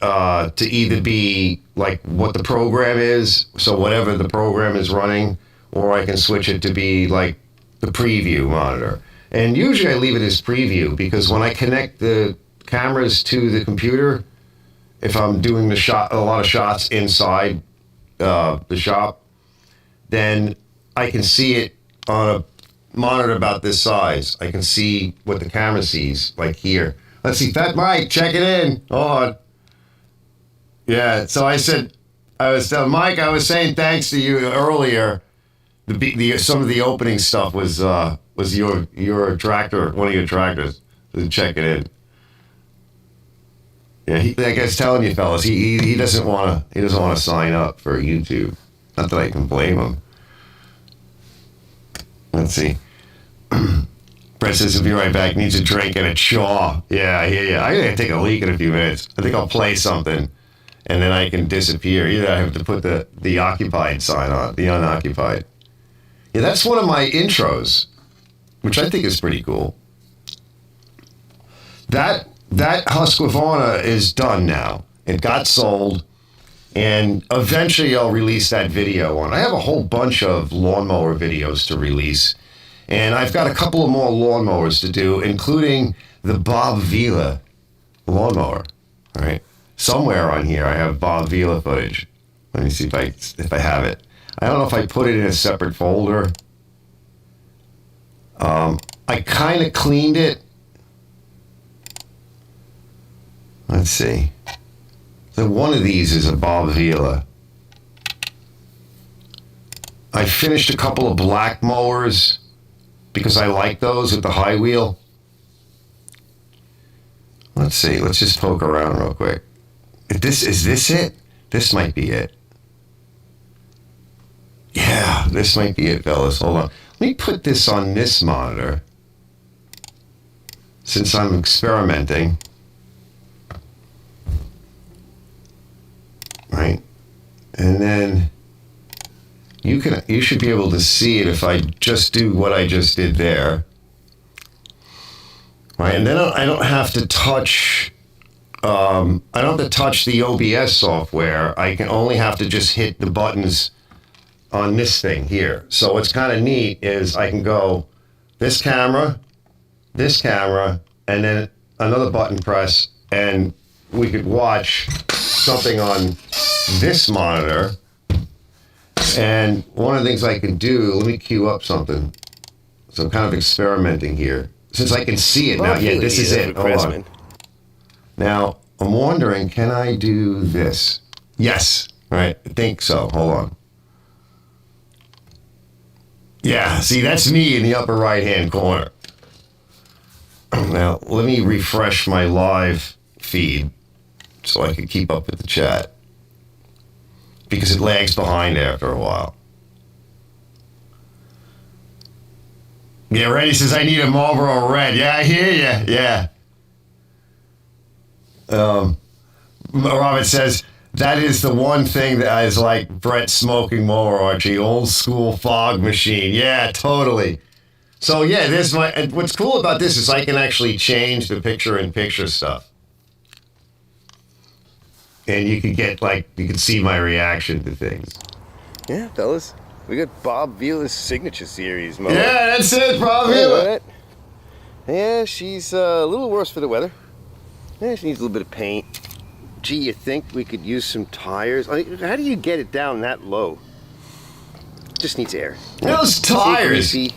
to either be like what the program is, so whatever the program is running, or I can switch it to be like the preview monitor. And usually I leave it as preview because when I connect the cameras to the computer, if I'm doing a lot of shots inside the shop, then I can see it on a monitor about this size. I can see what the camera sees, like here. Let's see, Fat Mike, check it in. Hold on. Yeah, so I said, I was telling Mike, I was saying thanks to you earlier. Some of the opening stuff was your tractor, one of your tractors. Check it in. Yeah, like I was telling you, fellas, he doesn't want to sign up for YouTube. Not that I can blame him. Let's see. Brett says he'll be right back. Needs a drink and a chaw. Yeah, I hear you. I'm gonna take a leak in a few minutes. I think I'll play something, and then I can disappear. Either I have to put the occupied sign on, the unoccupied. Yeah, that's one of my intros, which I think is pretty cool. That Husqvarna is done now. It got sold, and eventually I'll release that video on. I have a whole bunch of lawnmower videos to release, and I've got a couple of more lawnmowers to do, including the Bob Vila lawnmower. All right, somewhere on here I have Bob Vila footage. Let me see if I have it. I don't know if I put it in a separate folder. I kind of cleaned it. Let's see. So one of these is a Bob Vila. I finished a couple of black mowers because I like those with the high wheel. Let's see. Let's just poke around real quick. Is this it? This might be it. Yeah, this might be it, fellas. Hold on. Let me put this on this monitor since I'm experimenting. Right? And then you should be able to see it if I just do what I just did there. Right? And then I don't have to touch the OBS software. I can only have to just hit the buttons on this thing here. So what's kind of neat is I can go this camera, and then another button press, and we could watch something on this monitor. And one of the things I can do, let me queue up something. So I'm kind of experimenting here. Since I can see it now. Yeah, this is it. Hold on. Now, I'm wondering, can I do this? Yes. All right. I think so. Hold on. Yeah, see, that's me in the upper right-hand corner. Now, let me refresh my live feed so I can keep up with the chat, because it lags behind after a while. Yeah, Randy says, I need a Marlboro Red. Yeah, I hear you. Yeah. Robert says, that is the one thing that is like Brett smoking mower, Archie. Old school fog machine. Yeah, totally. So yeah, and what's cool about this is I can actually change the picture-in-picture stuff. And you can see my reaction to things. Yeah, fellas. We got Bob Vila's signature series mower. Yeah, that's it, Bob Vila. Yeah, she's a little worse for the weather. Yeah, she needs a little bit of paint. Gee, you think we could use some tires? I mean, how do you get it down that low? Just needs air. Those tires. All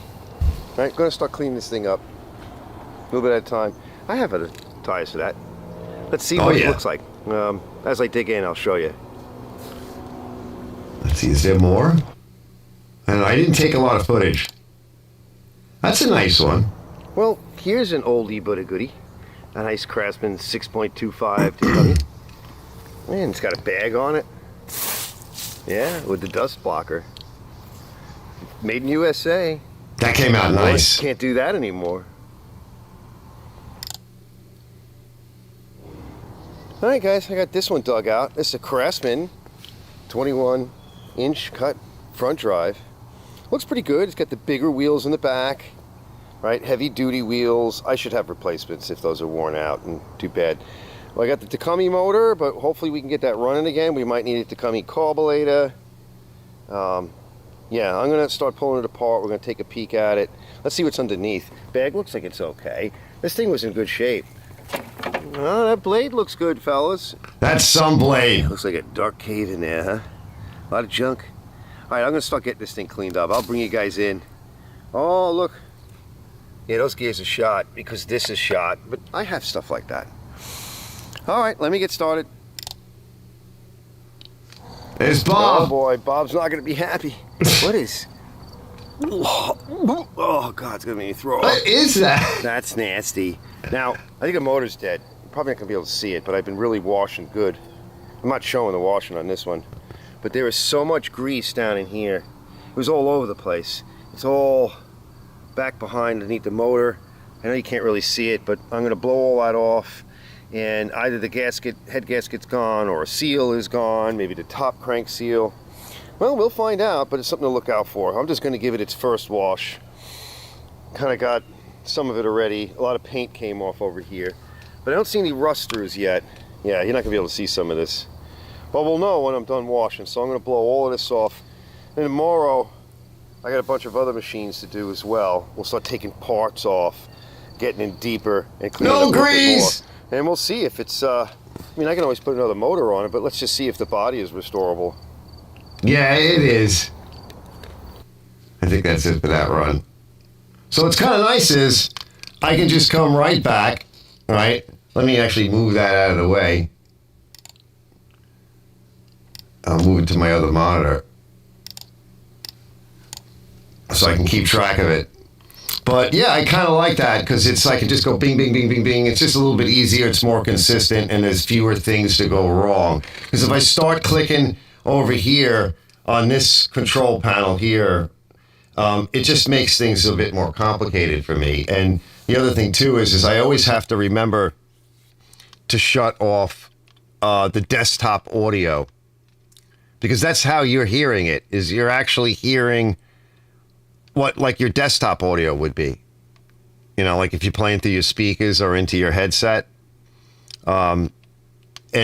right, gonna start cleaning this thing up. A little bit at a time. I have other tires for that. Let's see what it looks like. As I dig in, I'll show you. Let's see, is there more? I don't know, I didn't take a lot of footage. That's a nice one. Well, here's an oldie but a goodie. A nice Craftsman 6.25 2W. Man, it's got a bag on it. Yeah, with the dust blocker. Made in USA. That came out nice. Can't do that anymore. All right, guys, I got this one dug out. This is a Craftsman 21-inch cut front drive. Looks pretty good. It's got the bigger wheels in the back, right? Heavy duty wheels. I should have replacements if those are worn out, and too bad. Well, I got the Takumi motor, but hopefully we can get that running again. We might need a Takumi carburetor. Yeah, I'm gonna start pulling it apart. We're gonna take a peek at it. Let's see what's underneath. Bag looks like it's okay. This thing was in good shape. Oh, that blade looks good, fellas. That's some blade. Looks like a dark cave in there, huh? A lot of junk. All right, I'm gonna start getting this thing cleaned up. I'll bring you guys in. Oh, look. Yeah, those gears are shot because this is shot, but I have stuff like that. All right, let me get started. There's Oh Bob. boy, Bob's not gonna be happy. What is? Oh God, it's gonna make me throw up. What is that? That's nasty. Now, I think the motor's dead. You're probably not gonna be able to see it, but I've been really washing good. I'm not showing the washing on this one, but there is so much grease down in here. It was all over the place. It's all back behind underneath the motor. I know you can't really see it, but I'm gonna blow all that off, and either the head gasket's gone, or a seal is gone, maybe the top crank seal. Well, we'll find out, but it's something to look out for. I'm just gonna give it its first wash. Kind of got some of it already. A lot of paint came off over here, but I don't see any rust throughs yet. Yeah, you're not gonna be able to see some of this. But we'll know when I'm done washing, so I'm gonna blow all of this off. And tomorrow, I got a bunch of other machines to do as well. We'll start taking parts off, getting in deeper, and cleaning No up a little bit grease! more. And we'll see if it's, I mean, I can always put another motor on it, but let's just see if the body is restorable. Yeah, it is. I think that's it for that run. So what's kind of nice is I can just come right back, right? Let me actually move that out of the way. I'll move it to my other monitor so I can keep track of it. But yeah, I kind of like that because it's I can just go bing, bing, bing, bing, bing. It's just a little bit easier. It's more consistent, and there's fewer things to go wrong. Because if I start clicking over here on this control panel here, it just makes things a bit more complicated for me. And the other thing too is I always have to remember to shut off the desktop audio, because that's how you're hearing it. Is you're actually hearing what like your desktop audio would be. You know, like if you're playing through your speakers or into your headset. And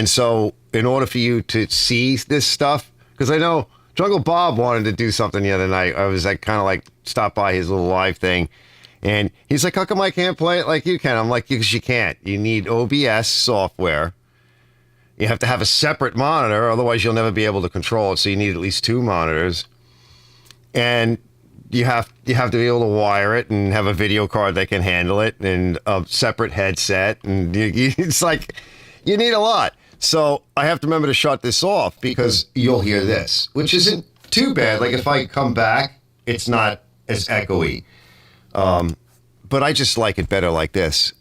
so in order for you to see this stuff, because I know Jungle Bob wanted to do something the other night. I was like kind of like stopped by his little live thing, and he's like, how come I can't play it like you can? I'm like, because you can't. You need OBS software. You have to have a separate monitor, otherwise you'll never be able to control it. So you need at least 2 monitors, and you have to be able to wire it and have a video card that can handle it, and a separate headset, and it's like you need a lot. So I have to remember to shut this off because you'll hear this, which isn't too bad. Like if I come back, it's not as echoey, but I just like it better like this.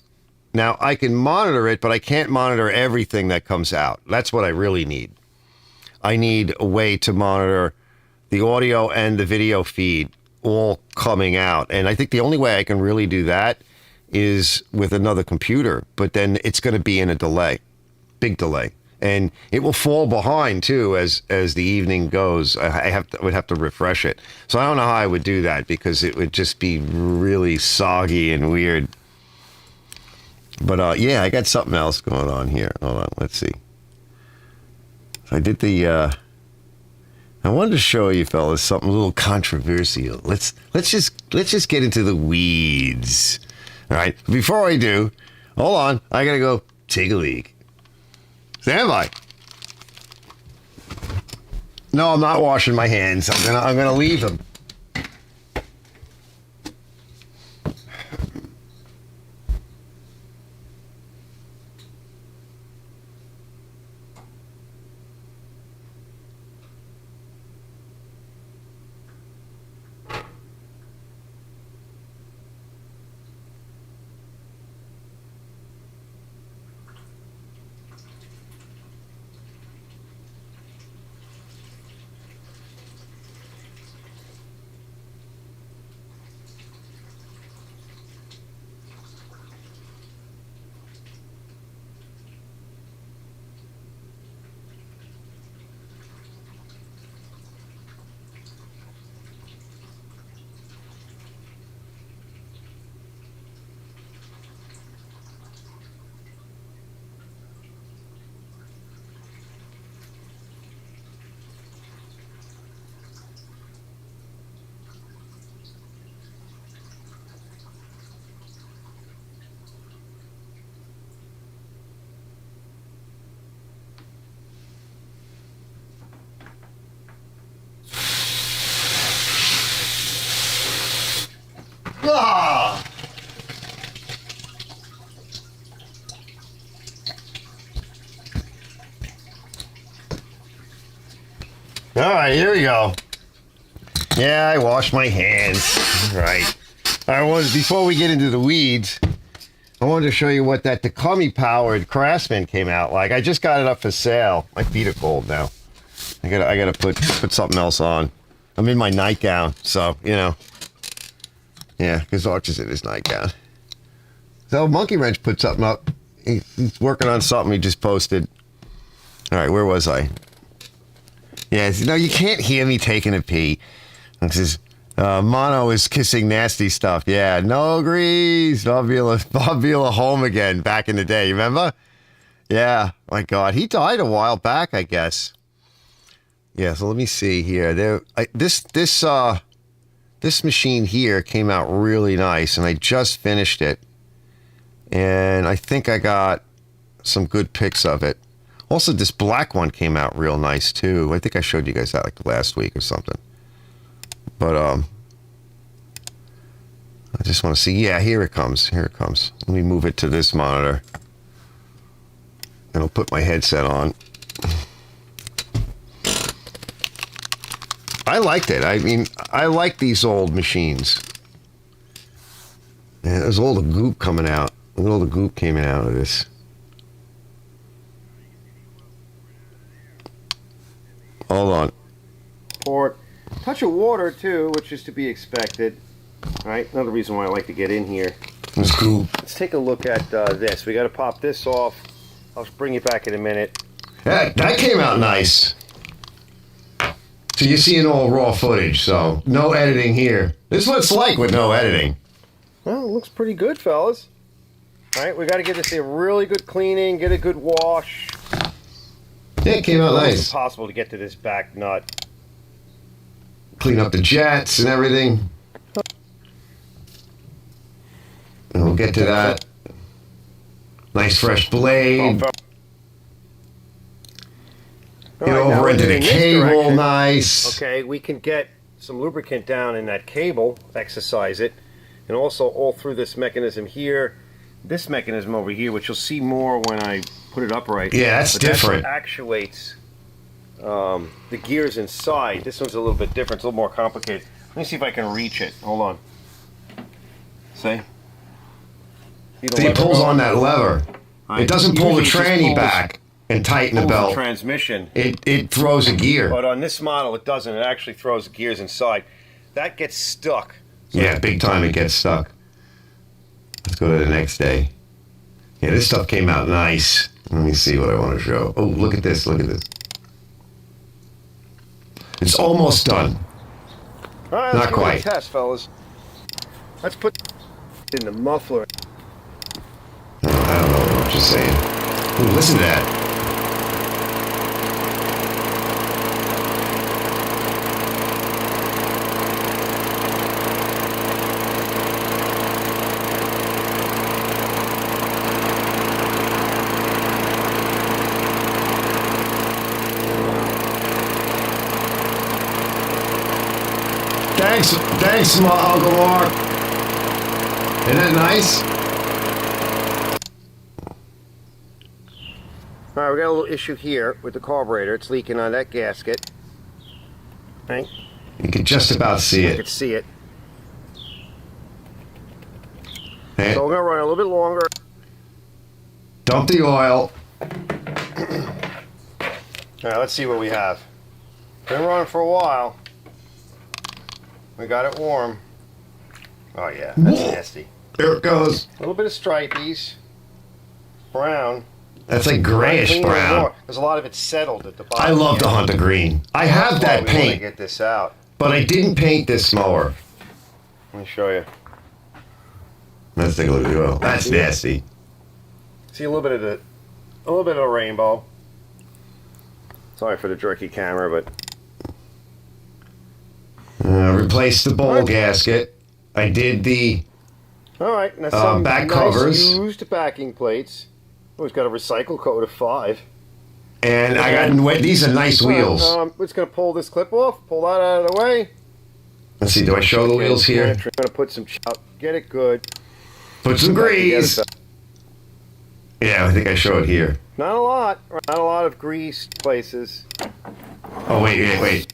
Now, I can monitor it, but I can't monitor everything that comes out. That's what I really need. I need a way to monitor the audio and the video feed all coming out. And I think the only way I can really do that is with another computer, but then it's going to be in a delay, big delay. And it will fall behind, too, as the evening goes. I would have to refresh it. So I don't know how I would do that because it would just be really soggy and weird. But yeah, I got something else going on here. Hold on, let's see. So I did the. I wanted to show you fellas something a little controversial. Let's just get into the weeds. All right. Before I do, hold on. I gotta go take a leak. Stand by. No, I'm not washing my hands. I'm gonna leave them. All right, here we go. Yeah, I washed my hands. Right. Before we get into the weeds, I wanted to show you what that Touchy powered Craftsman came out like. I just got it up for sale. My feet are cold now. I gotta put something else on. I'm in my nightgown, so you know. Yeah, because Arch is in his nightgown. So Monkey Wrench put something up. He's working on something he just posted. All right, where was I? Yeah, no, you can't hear me taking a pee. This is Mono is kissing nasty stuff. Yeah, no Grease. Bob Vila home again back in the day. You remember? Yeah. My God, he died a while back, I guess. Yeah. So let me see here. This machine here came out really nice, and I just finished it, and I think I got some good pics of it. Also, this black one came out real nice too. I think I showed you guys that like last week or something. But I just want to see. Yeah, here it comes. Here it comes. Let me move it to this monitor. And I'll put my headset on. I liked it. I mean, I like these old machines. And there's all the goop coming out. Look at all the goop came out of this. Hold on. Pour a touch of water too, which is to be expected. All right, another reason why I like to get in here. It's cool. Let's take a look at this. We got to pop this off. I'll bring it back in a minute. That came out nice. So you're seeing all raw footage, so no editing here. This is what it's like with no editing. Well, it looks pretty good, fellas. All right, we got to get this a really good cleaning, get a good wash. Yeah, it came out It's nice. impossible to get to this back nut. Clean up the jets and everything. And we'll get to that. Nice fresh blade. All Get right, now over we're into the in this cable, direction. nice. Okay, we can get some lubricant down in that cable, exercise it, and also all through this mechanism here, this mechanism over here, which you'll see more when I put it upright. Yeah, that's different. That actuates the gears inside. This one's a little bit different, it's a little more complicated. Let me see if I can reach it. Hold on. See? See the See, it lever pulls going? on that lever. It doesn't pull the Usually it just tranny pulls- back and tighten the pulls belt. transmission. It throws a gear. But on this model, it doesn't. It actually throws the gears inside. That gets stuck. Yeah, big time it gets stuck. Let's go to the next day. Yeah, this stuff came out nice. Let me see what I want to show. Oh, look at this, look at this. It's almost done. All right, Not let's give it quite. a test, fellas. Let's put in the muffler. I don't know what you're saying. Ooh, listen to that. Thanks, Uncle Mark. Isn't that nice? All right, we got a little issue here with the carburetor. It's leaking on that gasket. Right? You can just about see You can it. see it. Hey, So we're gonna run a little bit longer. dump the oil. All right, let's see what we have. Been running for a while. We got it warm. Oh yeah, that's nasty. There it goes. A little bit of stripies. Brown. That's like grayish Clean it brown. more, because a lot of it's settled at the bottom. I love to here. hunt the green. I have That's why that we wanna paint, get this out. but I didn't paint this mower. Let me show you. Let's take a look at the oil. That's nasty. See a little bit of a rainbow. Sorry for the jerky camera, but Replaced the bowl gasket. I did the all right. Now some back nice covers. used backing plates. Oh, it's got a recycle code of 5. and I got these are nice wheels. We're just gonna pull this clip off. Pull that out of the way. Let's see. Do I show the wheels here? I'm gonna put some. Get it good. Put some grease. Yeah, I think I show it here. Not a lot. Not a lot of grease places. Oh, wait.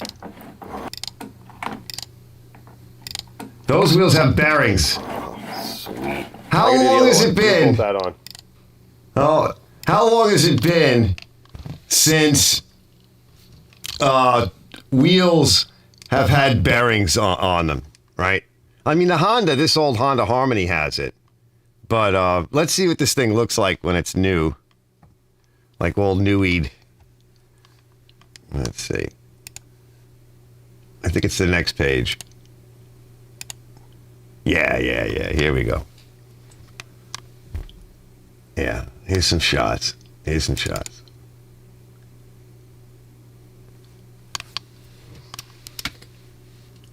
Those wheels have bearings. Sweet. How long has it been? Bolt that on. Oh, how long has it been since wheels have had bearings on them, right? I mean, this old Honda Harmony has it. But let's see what this thing looks like when it's new. Like old newied. Let's see. I think it's the next page. Yeah. Here we go. Yeah, here's some shots.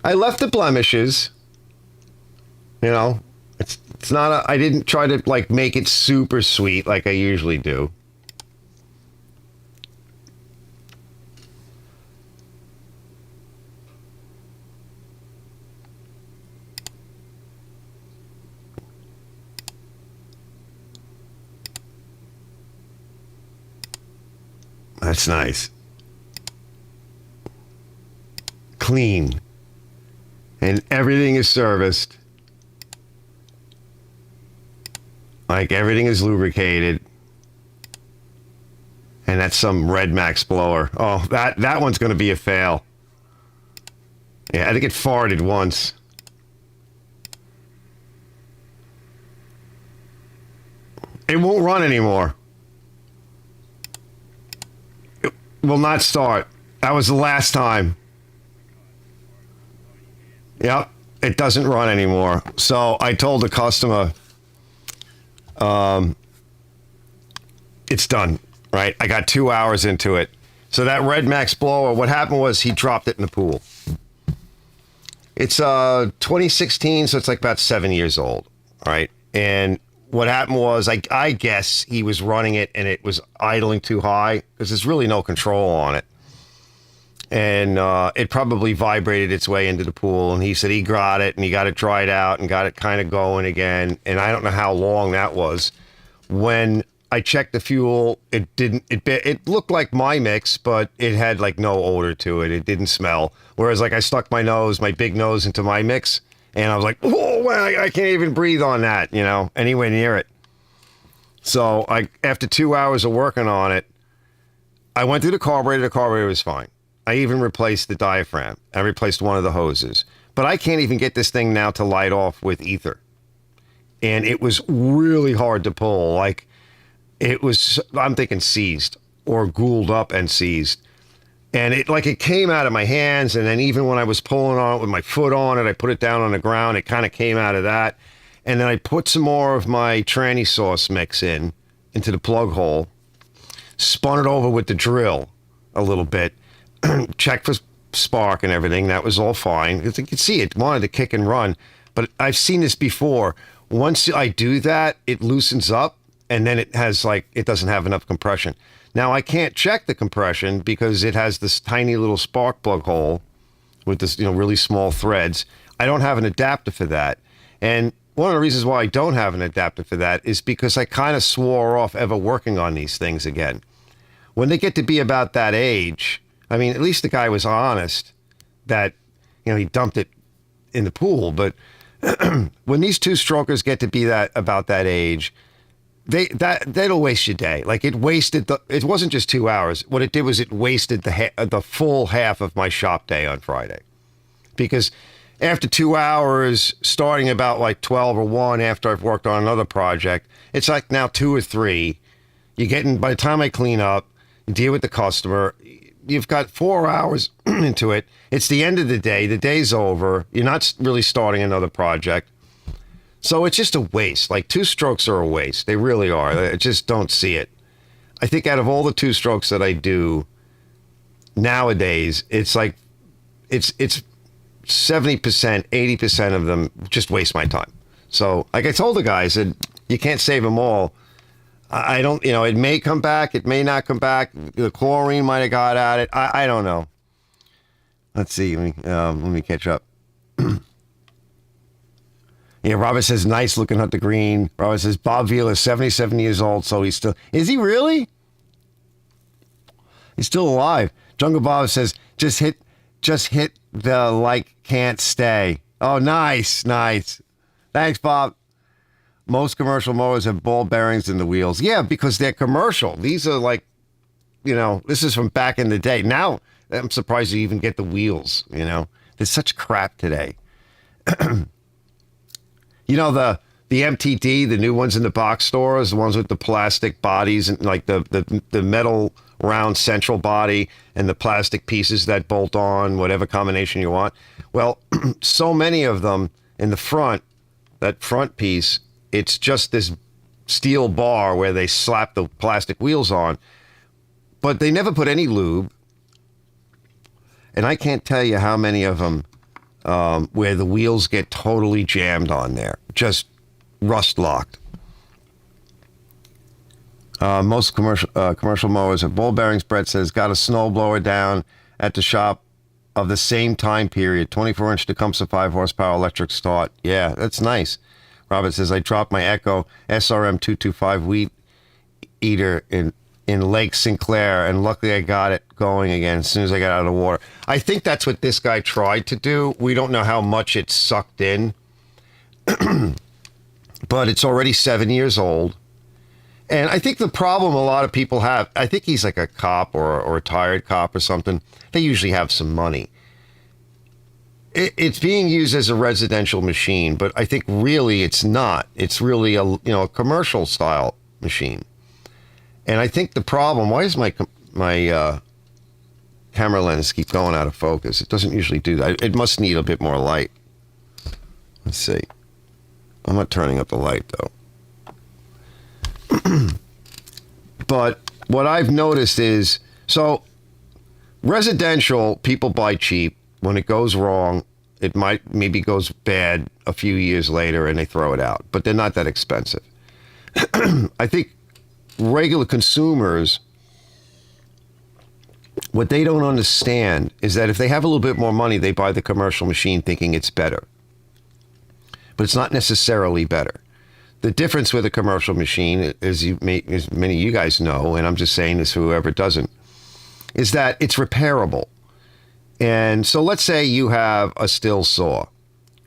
I left the blemishes. You know, it's not I didn't try to like make it super sweet like I usually do. That's nice. Clean. And everything is serviced. Like everything is lubricated. And that's some Red Max blower. Oh, that one's going to be a fail. Yeah, I think it farted once. It won't run anymore. It will not start. That was the last time. Yep, it doesn't run anymore. So I told the customer, it's done, right? I got 2 hours into it. So that Red Max blower, what happened was he dropped it in the pool. It's 2016, so it's like about 7 years old, right? And what happened was, I guess he was running it and it was idling too high because there's really no control on it. And it probably vibrated its way into the pool. And he said he got it and he got it dried out and got it kind of going again. And I don't know how long that was. When I checked the fuel, it looked like my mix, but it had like no odor to it. It didn't smell. Whereas like I stuck my big nose into my mix and I was like, whoa, man, I can't even breathe on that, you know, anywhere near it. So after 2 hours of working on it, I went through the carburetor. The carburetor was fine. I even replaced the diaphragm. I replaced one of the hoses. But I can't even get this thing now to light off with ether. And it was really hard to pull. Like, it was, I'm thinking seized or gooled up and seized. And it came out of my hands. And then even when I was pulling on it with my foot on it, I put it down on the ground. It kind of came out of that. And then I put some more of my tranny sauce mix into the plug hole, spun it over with the drill a little bit, checked for spark and everything. That was all fine. Because you could see it wanted to kick and run. But I've seen this before. Once I do that, it loosens up and then it doesn't have enough compression. Now I can't check the compression because it has this tiny little spark plug hole with this, really small threads. I don't have an adapter for that. And one of the reasons why I don't have an adapter for that is because I kind of swore off ever working on these things again. When they get to be about that age, I mean, at least the guy was honest that, he dumped it in the pool. But when these two-strokers get to be about that age, that'll waste your day. Like it wasn't just 2 hours. What it did was it wasted the full half of my shop day on Friday. Because after 2 hours, starting about like 12 or 1 after I've worked on another project, it's like now 2 or 3. By the time I clean up, deal with the customer, you've got 4 hours into it. It's the end of the day. The day's over. You're not really starting another project. So it's just a waste. Like two strokes are a waste. They really are. I just don't see it. I think out of all the two strokes that I do nowadays, it's like it's 70%, 80% of them just waste my time. So like I told the guys, that you can't save them all. I don't, it may come back. It may not come back. The chlorine might have got at it. I don't know. Let's see. Let me catch up. Yeah, Robert says, nice looking Hunter Green. Robert says, Bob Veal is 77 years old, so is he really? He's still alive. Jungle Bob says, Just hit the like can't stay. Oh, nice. Thanks, Bob. Most commercial mowers have ball bearings in the wheels. Yeah, because they're commercial. These are like, this is from back in the day. Now, I'm surprised you even get the wheels, There's such crap today. The MTD, the new ones in the box stores, the ones with the plastic bodies and like the metal round central body and the plastic pieces that bolt on, whatever combination you want. Well, so many of them in the front, that front piece, it's just this steel bar where they slap the plastic wheels on, but they never put any lube. And I can't tell you how many of them where the wheels get totally jammed on there, just rust locked. Most commercial mowers have ball bearings. Brett says got a snowblower down at the shop of the same time period. 24-inch Tecumseh 5 horsepower electric start. Yeah, that's nice. Robert says I dropped my Echo SRM 225 weed eater in Lake Sinclair, and luckily I got it going again as soon as I got out of the water. I think that's what this guy tried to do. We don't know how much it sucked in. But it's already 7 years old. And I think the problem a lot of people have, I think he's like a cop or a retired cop or something. They usually have some money. It's being used as a residential machine, but I think really it's not. It's really a commercial style machine. And I think the problem, why does my camera lens keep going out of focus? It doesn't usually do that. It must need a bit more light. Let's see. I'm not turning up the light, though. But what I've noticed is, so residential, people buy cheap. When it goes wrong, it maybe goes bad a few years later and they throw it out. But they're not that expensive. I think regular consumers, what they don't understand is that if they have a little bit more money, they buy the commercial machine thinking it's better. But it's not necessarily better. The difference with a commercial machine, as many of you guys know, and I'm just saying this for whoever doesn't, is that it's repairable. And so let's say you have a still saw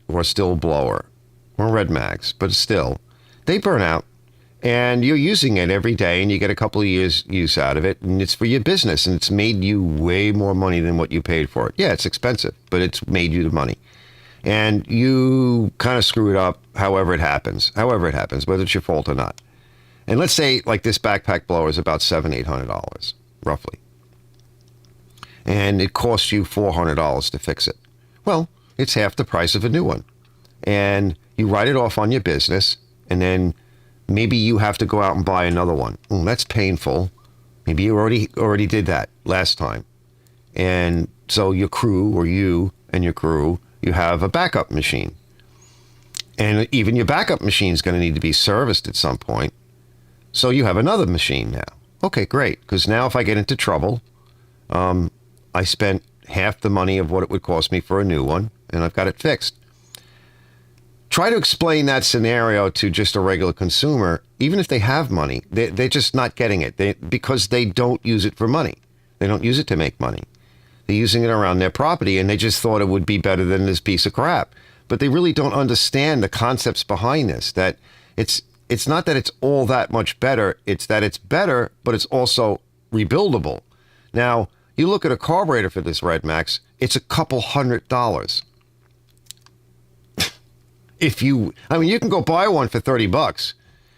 or a still blower or Red Max, but still, they burn out and you're using it every day and you get a couple of years use out of it and it's for your business and it's made you way more money than what you paid for it. Yeah, it's expensive, but it's made you the money. And you kind of screw it up however it happens, whether it's your fault or not. And let's say like this backpack blower is about $700-800, roughly. And it costs you $400 to fix it. Well, it's half the price of a new one. And you write it off on your business, and then maybe you have to go out and buy another one. That's painful. Maybe you already did that last time. And so your crew, or you and your crew, you have a backup machine. And even your backup machine is going to need to be serviced at some point. So you have another machine now. Okay, great. Because now if I get into trouble, I spent half the money of what it would cost me for a new one, and I've got it fixed. Try to explain that scenario to just a regular consumer, even if they have money. They're just not getting it because they don't use it for money. They don't use it to make money. They're using it around their property, and they just thought it would be better than this piece of crap. But they really don't understand the concepts behind this, that it's not that it's all that much better. It's that it's better, but it's also rebuildable. Now, you look at a carburetor for this Red Max, it's a couple $100. You can go buy one for $30,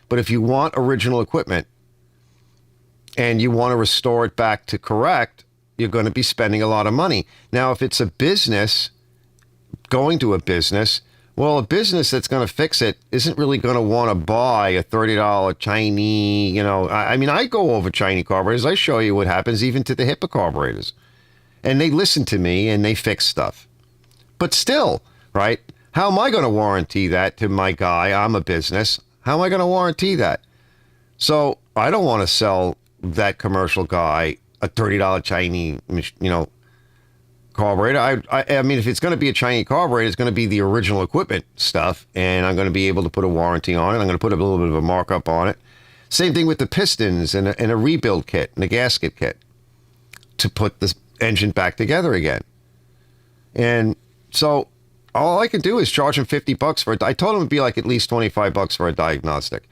but if you want original equipment and you want to restore it back to correct, you're going to be spending a lot of money. Now, if it's a business, going to a business, well, a business that's going to fix it isn't really going to want to buy a $30 Chinese, I go over Chinese carburetors. I show you what happens even to the HIPAA carburetors. And they listen to me and they fix stuff. But still, right? How am I going to warranty that to my guy? I'm a business. How am I going to warranty that? So I don't want to sell that commercial guy a $30 Chinese, carburetor. I mean, if it's going to be a Chinese carburetor, it's going to be the original equipment stuff, and I'm going to be able to put a warranty on it. I'm going to put a little bit of a markup on it. Same thing with the pistons and a rebuild kit and a gasket kit to put this engine back together again. And so all I could do is charge him $50 for it. I told him it'd be like at least $25 for a diagnostic.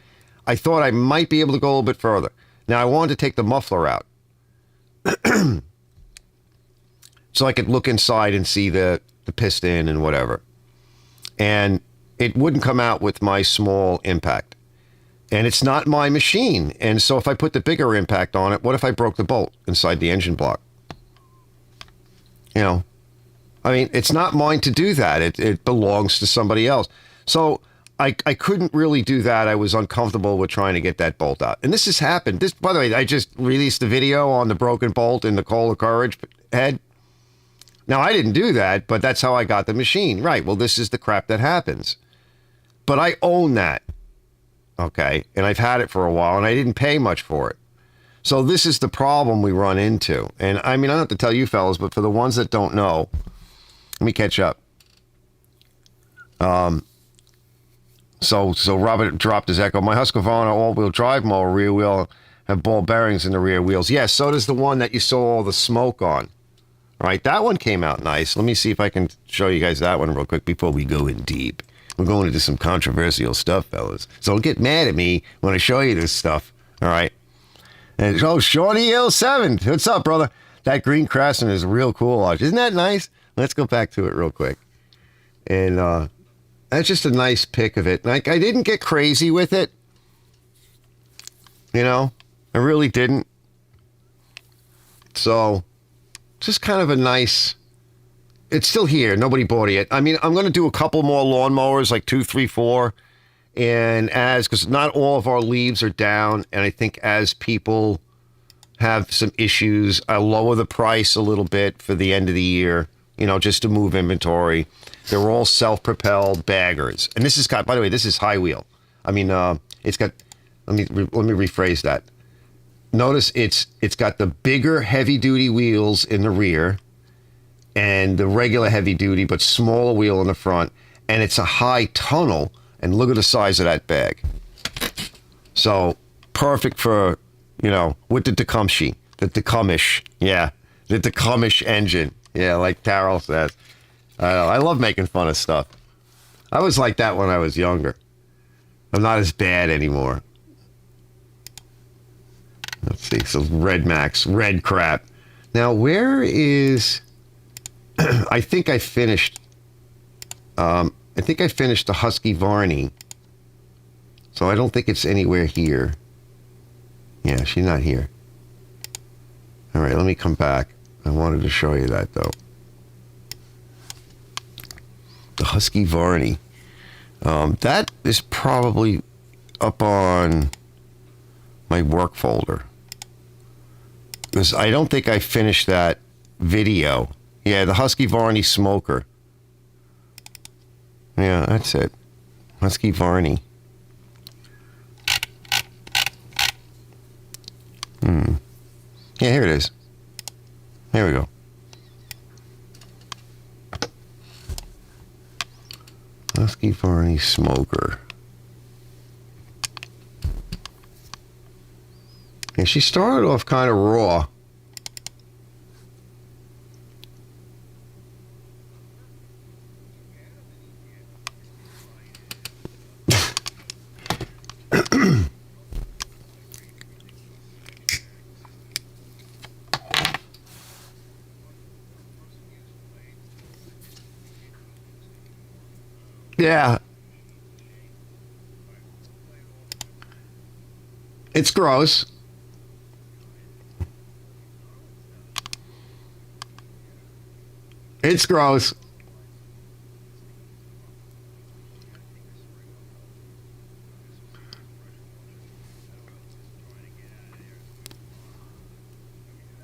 I thought I might be able to go a little bit further. Now I wanted to take the muffler out so I could look inside and see the piston and whatever. And it wouldn't come out with my small impact. And it's not my machine. And so if I put the bigger impact on it, what if I broke the bolt inside the engine block? You know, I mean, it's not mine to do that. It belongs to somebody else. So I couldn't really do that. I was uncomfortable with trying to get that bolt out. And this has happened. This, by the way, I just released the video on the broken bolt in the Cola Courage head. Now, I didn't do that, but that's how I got the machine. Right, well, this is the crap that happens. But I own that. Okay, and I've had it for a while, and I didn't pay much for it. So this is the problem we run into. And I mean, I don't have to tell you fellas, but for the ones that don't know, let me catch up. So Robert dropped his echo. My Husqvarna all-wheel drive mower rear wheel have ball bearings in the rear wheels. Yes, so does the one that you saw all the smoke on. All right, that one came out nice. Let me see if I can show you guys that one real quick before we go in deep. We're going into some controversial stuff, fellas. So don't get mad at me when I show you this stuff. All right. And Shawnee L7. What's up, brother? That green Craftsman is real cool. Isn't that nice? Let's go back to it real quick. And that's just a nice pic of it. Like, I didn't get crazy with it. You know, I really didn't. So, just kind of a nice... It's still here. Nobody bought it yet. I mean, I'm going to do a couple more lawnmowers, like 2, 3, 4. And because not all of our leaves are down, and I think as people have some issues, I'll lower the price a little bit for the end of the year, you know, just to move inventory. They're all self-propelled baggers. And this has got, by the way, this is high wheel. I mean, it's got, let me rephrase that. Notice it's got the bigger heavy-duty wheels in the rear, and the regular heavy duty, but smaller wheel in the front. And it's a high tunnel. And look at the size of that bag. So perfect for, you know, with the Touchy, the Tecumseh. Yeah, the Tecumseh engine. Yeah, like Carol says. I love making fun of stuff. I was like that when I was younger. I'm not as bad anymore. Let's see. So Red Max, red crap. Now, where is... I think I finished the Husqvarna. So I don't think it's anywhere here. Yeah, she's not here. All right, let me come back. I wanted to show you that, though. The Husqvarna. That is probably up on my work folder. Because I don't think I finished that video. Yeah, the Husqvarna smoker. Yeah, that's it. Husqvarna. Yeah, here it is. There we go. Husqvarna smoker. Yeah, she started off kind of raw. Yeah. It's gross. It's gross.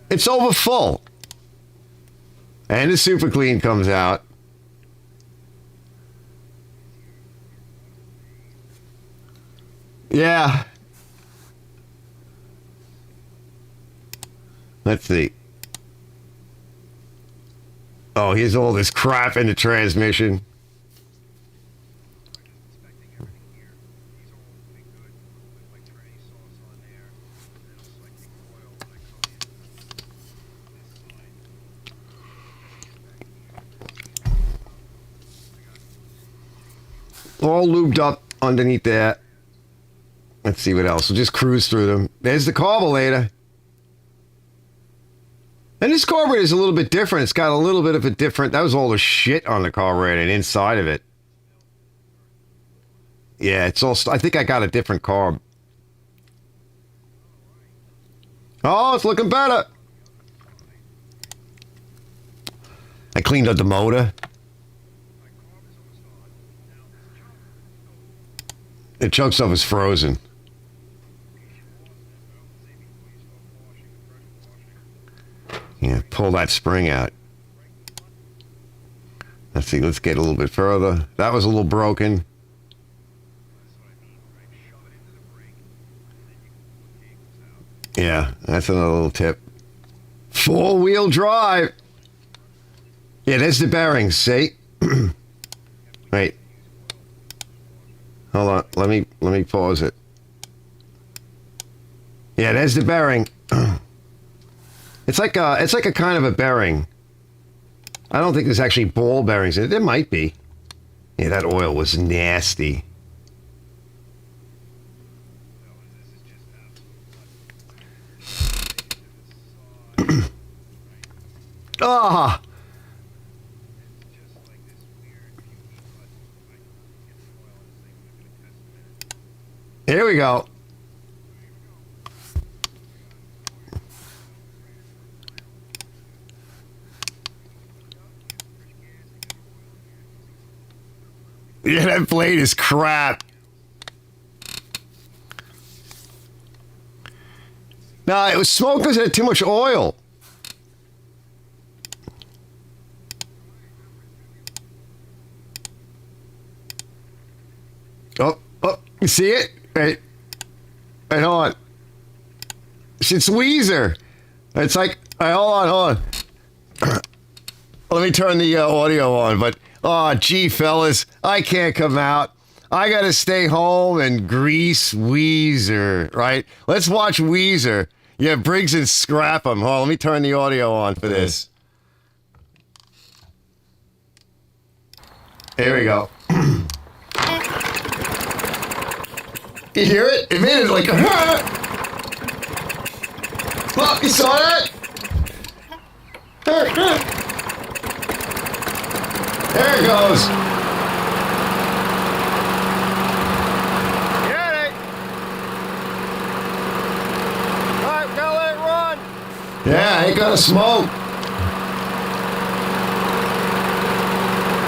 It's over full. And the super clean comes out. Yeah. Let's see. Oh, here's all this crap in the transmission. all lubed up underneath there. Let's see what else. We'll just cruise through them. There's the carburetor. And this carburetor is a little bit different. It's got a little bit of a different... That was all the shit on the carburetor and inside of it. Yeah, it's all... I think I got a different carb. Oh, it's looking better. I cleaned up the motor. The choke stuff is frozen. Yeah, pull that spring out. Let's see, let's get a little bit further. That was a little broken. Yeah, that's another little tip. 4-wheel drive. Yeah, there's the bearings, see? Wait. Hold on, let me pause it. Yeah, there's the bearing. It's like a kind of a bearing. I don't think there's actually ball bearings in it. There might be. Yeah, that oil was nasty. Ah! Here we go. Yeah, that blade is crap. No, it was smoke because it had too much oil. Oh, you see it? Wait, hold on. It's Weezer. It's like, hold on. Let me turn the audio on, but, oh, gee, fellas, I can't come out. I gotta stay home and grease Weezer, right? Let's watch Weezer. Yeah, Briggs and scrap him. Hold on, let me turn the audio on for this. Here we go. You hear it? It made it like a... Look, you saw that? There it goes. Get it. All right, we gotta let it run. Yeah, ain't gonna smoke.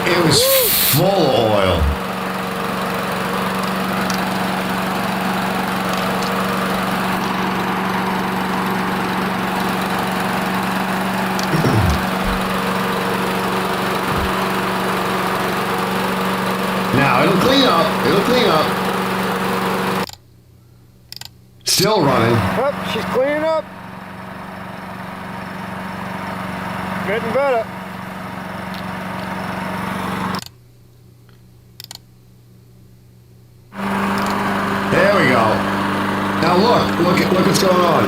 It was full of oil. Now, it'll clean up. It'll clean up. Still running. Oh, she's cleaning up. Getting better. There we go. Now look what's going on.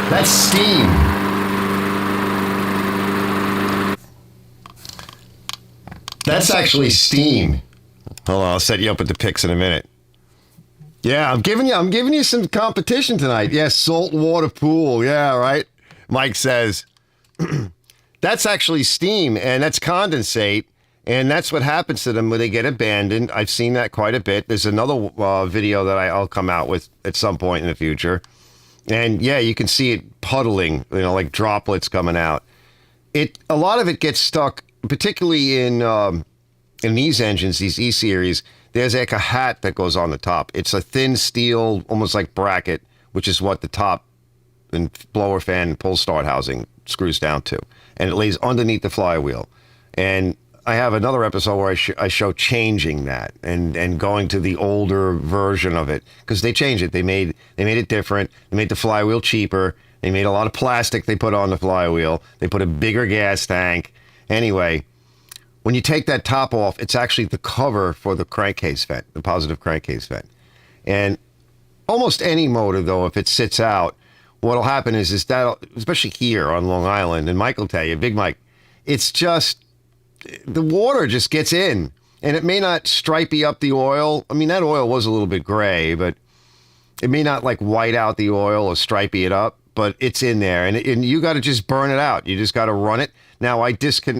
That's steam. That's actually steam. Hold on, I'll set you up with the pics in a minute. Yeah, I'm giving you some competition tonight. Yeah, saltwater pool. Yeah, right. Mike says that's actually steam, and that's condensate, and that's what happens to them when they get abandoned. I've seen that quite a bit. There's another video that I'll come out with at some point in the future, and yeah, you can see it puddling, like droplets coming out. A lot of it gets stuck, particularly in these engines, these E-Series. There's like a hat that goes on the top. It's a thin steel, almost like bracket, which is what the top and blower fan and pull start housing screws down to. And it lays underneath the flywheel. And I have another episode where I show changing that and going to the older version of it. Because they changed it. They made it different. They made the flywheel cheaper. They made a lot of plastic they put on the flywheel. They put a bigger gas tank. Anyway, when you take that top off, it's actually the cover for the crankcase vent, the positive crankcase vent. And almost any motor, though, if it sits out, what'll happen is that, especially here on Long Island, and Mike will tell you, Big Mike, it's just, the water just gets in. And it may not stripey up the oil. I mean, that oil was a little bit gray, but it may not like white out the oil or stripey it up, but it's in there. And you got to just burn it out. You just got to run it. Now, a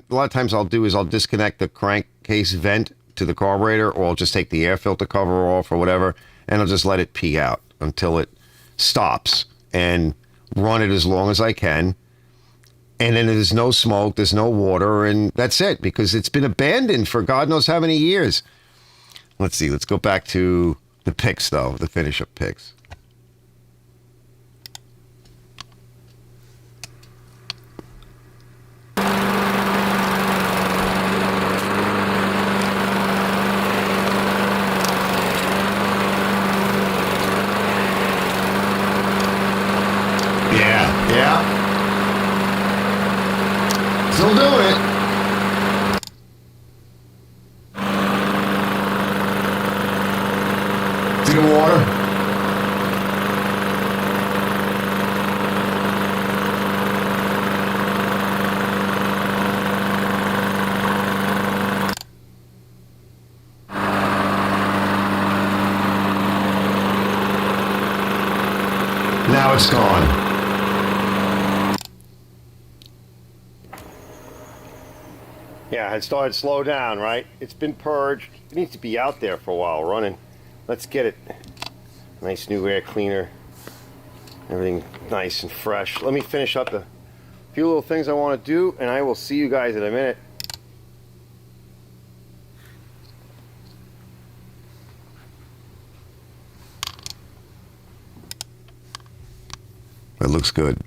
lot of times I'll disconnect the crankcase vent to the carburetor, or I'll just take the air filter cover off or whatever, and I'll just let it pee out until it stops and run it as long as I can. And then there's no smoke, there's no water, and that's it, because it's been abandoned for God knows how many years. Let's see, let's go back to the picks, though, the finish-up picks. Yeah. Still doing it. See the water? Now it's gone. Yeah, it started to slow down, right? It's been purged. It needs to be out there for a while running. Let's get it. Nice new air cleaner. Everything nice and fresh. Let me finish up a few little things I want to do, and I will see you guys in a minute. It looks good.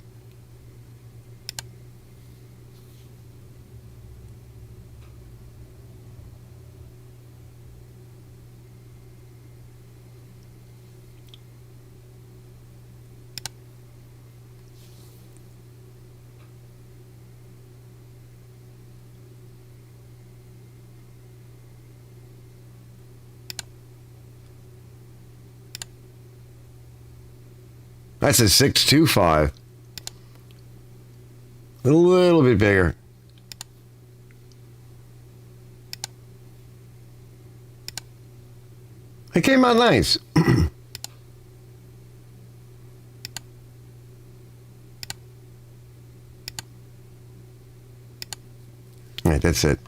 That's a 625. A little bit bigger. It came out nice. All right, that's it.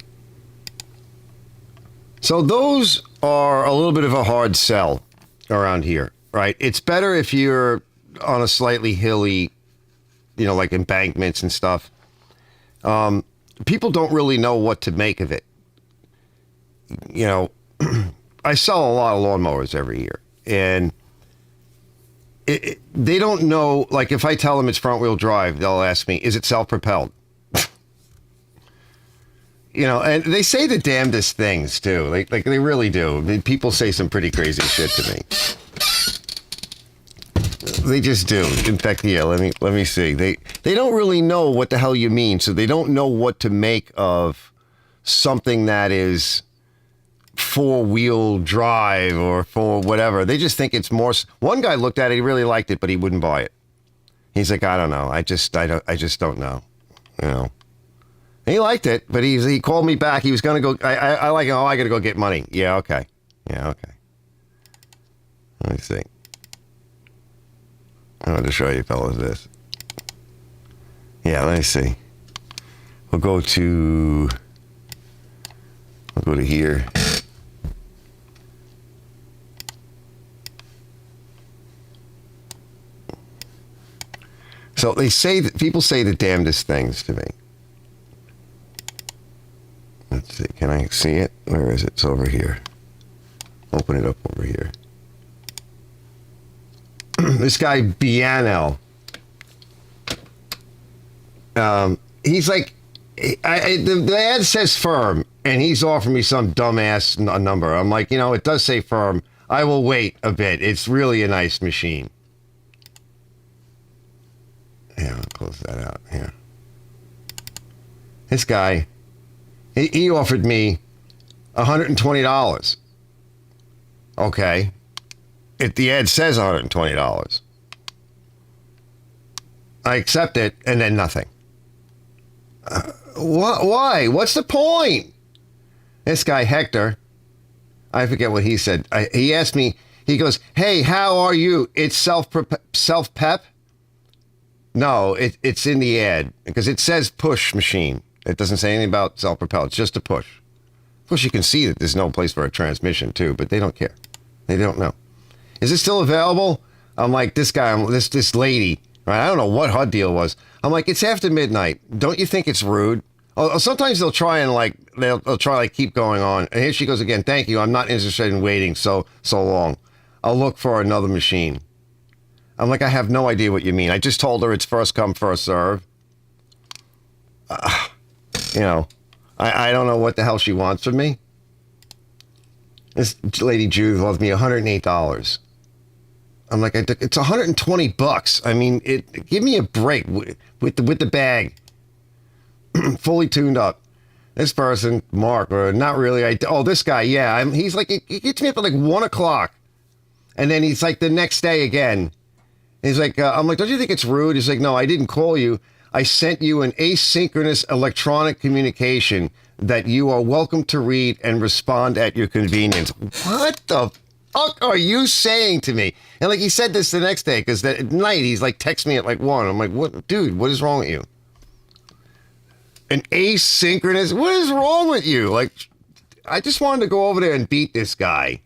So those are a little bit of a hard sell around here, right? It's better if you're on a slightly hilly, like embankments and stuff. People don't really know what to make of it. I sell a lot of lawnmowers every year, and they don't know, like if I tell them it's front wheel drive, they'll ask me, is it self-propelled? And they say the damnedest things too. Like they really do. I mean, people say some pretty crazy shit to me. They just do. In fact, yeah, let me see. They don't really know what the hell you mean, so they don't know what to make of something that is four-wheel drive or for whatever. They just think it's more. One guy looked at it, he really liked it, but he wouldn't buy it. He's like, I don't know. I just don't know. He liked it, but he called me back. He was gonna go. I like. Oh, I gotta go get money. Yeah, okay. Let me see. I want to show you fellas this. Yeah, let me see. We'll go to here. So people say the damnedest things to me. Let's see, can I see it? Where is it? It's over here. Open it up over here. This guy, Bianel. He's like, the ad says firm, and he's offering me some dumbass number. I'm like, it does say firm. I will wait a bit. It's really a nice machine. Yeah, I'll close that out here. This guy, he offered me $120. Okay. The ad says $120. I accept it, and then nothing. Why? What's the point? This guy, Hector, I forget what he said. He asked me, he goes, hey, how are you? It's self-pep? No, it's in the ad because it says push machine. It doesn't say anything about self-propel. It's just a push. Of course, you can see that there's no place for a transmission, too, but they don't care. They don't know. Is it still available? I'm like, this lady, right? I don't know what her deal was. I'm like, it's after midnight. Don't you think it's rude? Oh, sometimes they'll try and they'll try keep going on. And here she goes again. Thank you. I'm not interested in waiting so long. I'll look for another machine. I'm like, I have no idea what you mean. I just told her it's first come, first serve. You know, I don't know what the hell she wants from me. This lady Judith loves me $108. I'm like, it's $120. I mean, give me a break with the bag. Fully tuned up. This person, Mark, or not really. This guy, yeah. He's like, he gets me up at 1 o'clock. And then he's like the next day again. He's like, I'm like, don't you think it's rude? He's like, no, I didn't call you. I sent you an asynchronous electronic communication that you are welcome to read and respond at your convenience. What the fuck are you saying to me? And he said this the next day because at night he's text me at 1. I'm like, what, dude, what is wrong with you? An asynchronous? What is wrong with you? I just wanted to go over there and beat this guy.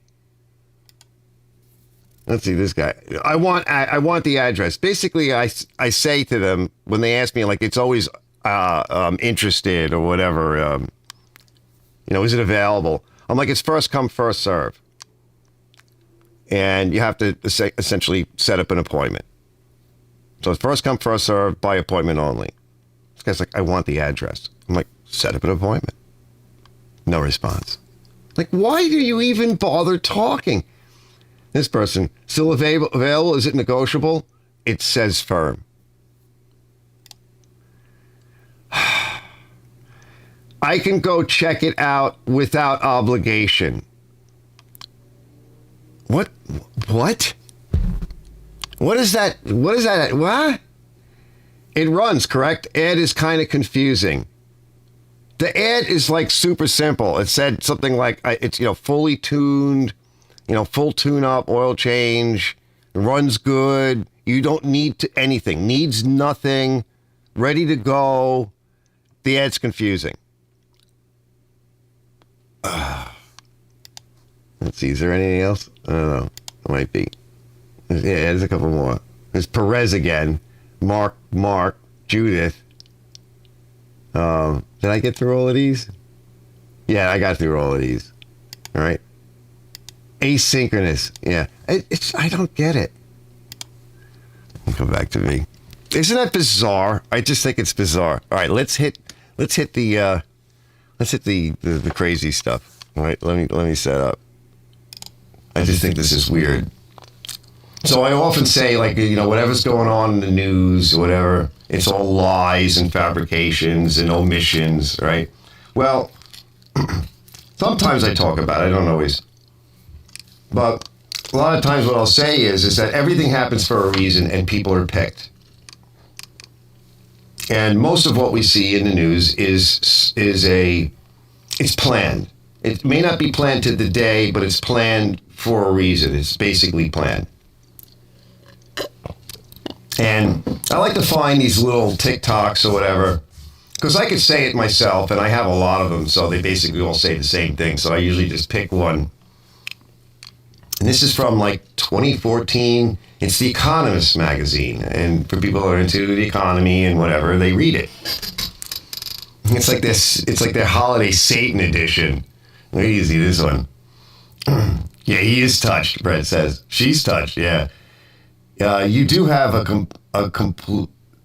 Let's see, this guy. I want the address. Basically, I say to them when they ask me, it's always interested or whatever. Is it available? I'm like, it's first come, first serve, and you have to essentially set up an appointment. So it's first come, first serve by appointment only. This guy's like, I want the address. I'm like, set up an appointment. No response. Why do you even bother talking? This person, still available? Is it negotiable? It says firm. I can go check it out without obligation. What? What is that? What? It runs, correct? Ad is kind of confusing. The ad is super simple. It said something like, it's, fully tuned, full tune-up, oil change, runs good. You don't need anything. Needs nothing. Ready to go. The ad's confusing. Let's see. Is there anything else? I don't know. It might be. Yeah, there's a couple more. There's Perez again. Mark, Judith. Did I get through all of these? Yeah, I got through all of these. All right. Asynchronous. Yeah. I don't get it. Come back to me. Isn't that bizarre? I just think it's bizarre. All right, let's hit the crazy stuff. All right, let me set up. I just think this is weird. So I often say, whatever's going on in the news or whatever, it's all lies and fabrications and omissions, right? Well, sometimes I talk about it. I don't always. But a lot of times what I'll say is that everything happens for a reason and people are picked. And most of what we see in the news is it's planned. It may not be planned to the day, but it's planned for a reason. It's basically planned. And I like to find these little TikToks or whatever, because I could say it myself, and I have a lot of them, so they basically all say the same thing. So I usually just pick one. And this is from 2014. It's The Economist magazine. And for people who are into the economy and whatever, they read it. It's like this. It's like their holiday Satan edition. Where do you see this one? Yeah, he is touched, Brett says. She's touched, yeah. You do have a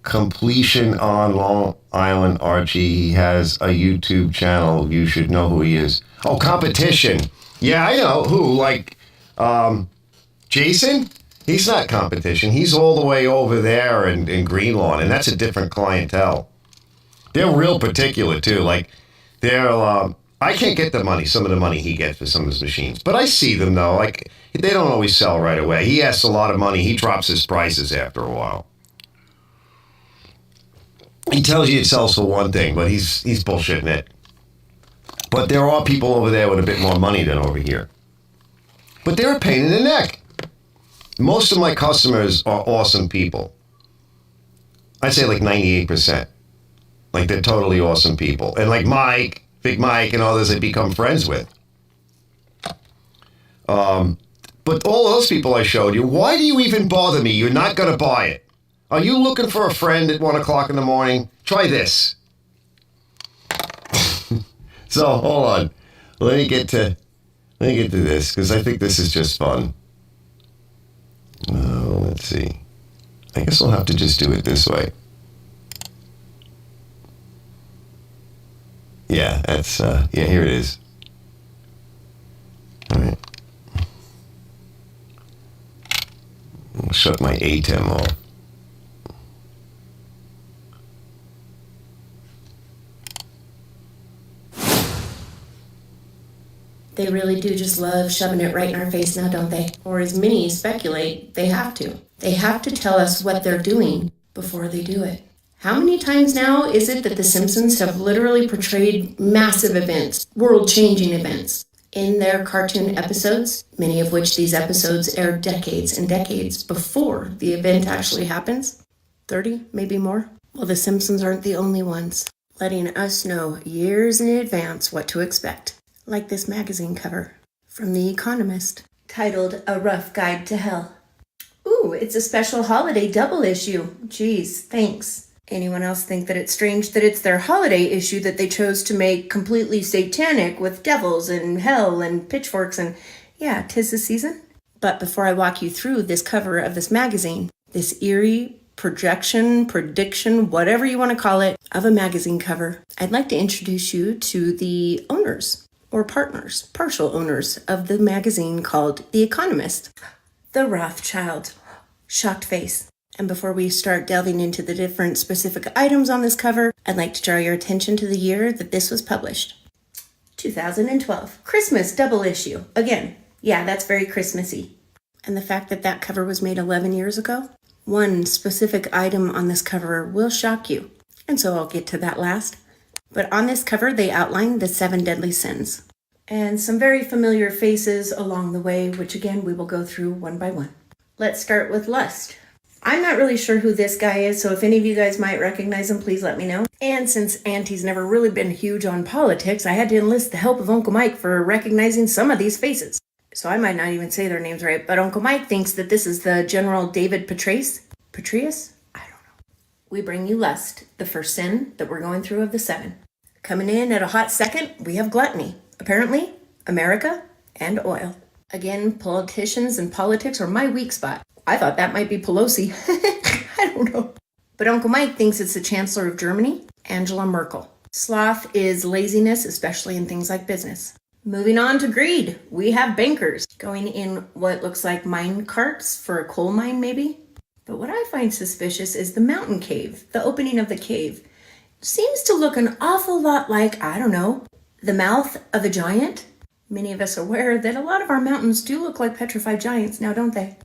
completion on Long Island, Archie. He has a YouTube channel. You should know who he is. Oh, competition. Yeah, I know. Who? Jason? He's not competition. He's all the way over there in Greenlawn, and that's a different clientele. They're real particular, too. I can't get the money, some of the money he gets for some of his machines. But I see them, though. They don't always sell right away. He asks a lot of money. He drops his prices after a while. He tells you it sells for one thing, but he's bullshitting it. But there are people over there with a bit more money than over here. But they're a pain in the neck. Most of my customers are awesome people. I'd say like 98%. Like they're totally awesome people. And like Mike, Big Mike and others I've become friends with. But all those people I showed you, why do you even bother me? You're not going to buy it. Are you looking for a friend at 1 o'clock in the morning? Try this. So, hold on. Let me get to this, because I think this is just fun. Let's see. I guess I'll have to just do it this way. Yeah, that's, here it is. All right. I'll shut my ATEM off. They really do just love shoving it right in our face now, don't they? Or as many speculate, they have to. They have to tell us what they're doing before they do it. How many times now is it that The Simpsons have literally portrayed massive events, world-changing events, in their cartoon episodes, many of which these episodes air decades and decades before the event actually happens? 30, maybe more? Well, The Simpsons aren't the only ones, letting us know years in advance what to expect. Like this magazine cover from The Economist, titled A Rough Guide to Hell. Ooh, it's a special holiday double issue. Geez, thanks. Anyone else think that it's strange that it's their holiday issue that they chose to make completely satanic with devils and hell and pitchforks and, yeah, 'tis the season? But before I walk you through this cover of this magazine, this eerie prediction, whatever you want to call it, of a magazine cover, I'd like to introduce you to the owners or partners, partial owners of the magazine called The Economist. The Rothschild. Shocked face. And before we start delving into the different specific items on this cover, I'd like to draw your attention to the year that this was published. 2012. Christmas double issue. Again, yeah, that's very Christmassy. And the fact that that cover was made 11 years ago? One specific item on this cover will shock you. And so I'll get to that last. But on this cover, they outline the 7 deadly sins. And some very familiar faces along the way, which again, we will go through one by one. Let's start with lust. I'm not really sure who this guy is, so if any of you guys might recognize him, please let me know. And since Auntie's never really been huge on politics, I had to enlist the help of Uncle Mike for recognizing some of these faces. So I might not even say their names right, but Uncle Mike thinks that this is the General David Petraeus? I don't know. We bring you lust, the first sin that we're going through of the 7. Coming in at a hot second, we have gluttony. Apparently, America and oil. Again, politicians and politics are my weak spot. I thought that might be Pelosi. I don't know. But Uncle Mike thinks it's the Chancellor of Germany, Angela Merkel. Sloth is laziness, especially in things like business. Moving on to greed, we have bankers going in what looks like mine carts for a coal mine maybe. But what I find suspicious is the mountain cave, the opening of the cave. Seems to look an awful lot like, I don't know, the mouth of a giant. Many of us are aware that a lot of our mountains do look like petrified giants now, don't they?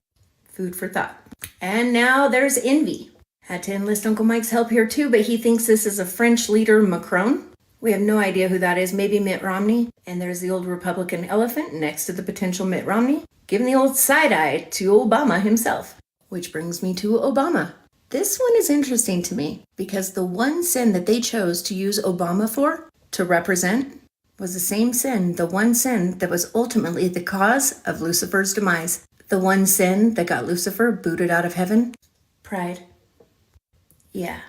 Food for thought. And now there's envy. Had to enlist Uncle Mike's help here too, but he thinks this is a French leader, Macron. We have no idea who that is, maybe Mitt Romney. And there's the old Republican elephant next to the potential Mitt Romney, giving the old side-eye to Obama himself. Which brings me to Obama. This one is interesting to me because the one sin that they chose to use Obama for, to represent, was the same sin, the one sin that was ultimately the cause of Lucifer's demise. The one sin that got Lucifer booted out of heaven? Pride. Yeah.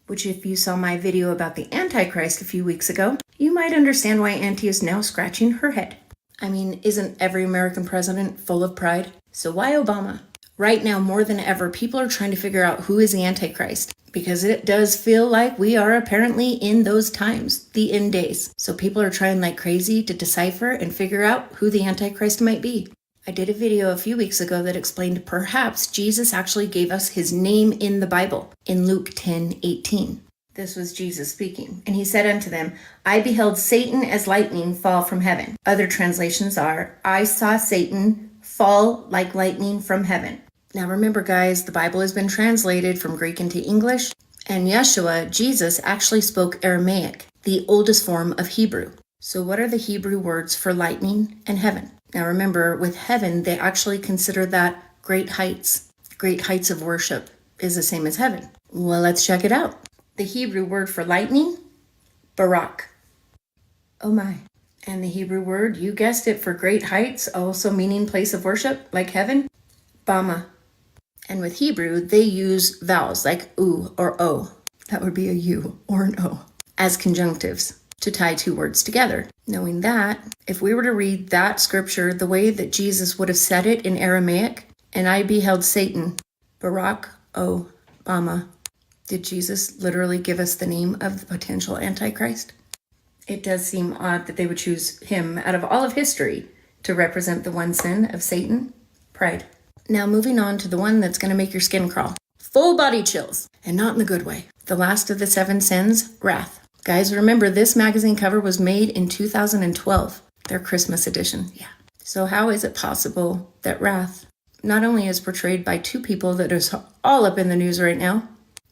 Which if you saw my video about the Antichrist a few weeks ago, you might understand why Auntie is now scratching her head. I mean, isn't every American president full of pride? So why Obama? Right now, more than ever, people are trying to figure out who is the Antichrist. Because it does feel like we are apparently in those times, the end days. So people are trying like crazy to decipher and figure out who the Antichrist might be. I did a video a few weeks ago that explained perhaps Jesus actually gave us his name in the Bible, in Luke 10:18. This was Jesus speaking, and he said unto them, I beheld Satan as lightning fall from heaven. Other translations are, I saw Satan fall like lightning from heaven. Now remember guys, the Bible has been translated from Greek into English, And Yeshua, Jesus, actually spoke Aramaic, the oldest form of Hebrew. So what are the Hebrew words for lightning and heaven? Now remember, with heaven, they actually consider that great heights. Great heights of worship is the same as heaven. Well, let's check it out. The Hebrew word for lightning, barak. Oh my. And the Hebrew word, you guessed it, for great heights, also meaning place of worship, like heaven, bama. And with Hebrew, they use vowels like u or o. That would be a u or an o as conjunctives to tie two words together. Knowing that, if we were to read that scripture the way that Jesus would have said it in Aramaic, and I beheld Satan, Barak o Bama, did Jesus literally give us the name of the potential Antichrist? It does seem odd that they would choose him out of all of history to represent the one sin of Satan, pride. Now moving on to the one that's going to make your skin crawl. Full body chills, and not in the good way. The last of the 7 sins, wrath. Guys, remember this magazine cover was made in 2012, their Christmas edition. Yeah. So how is it possible that wrath not only is portrayed by 2 people that is all up in the news right now,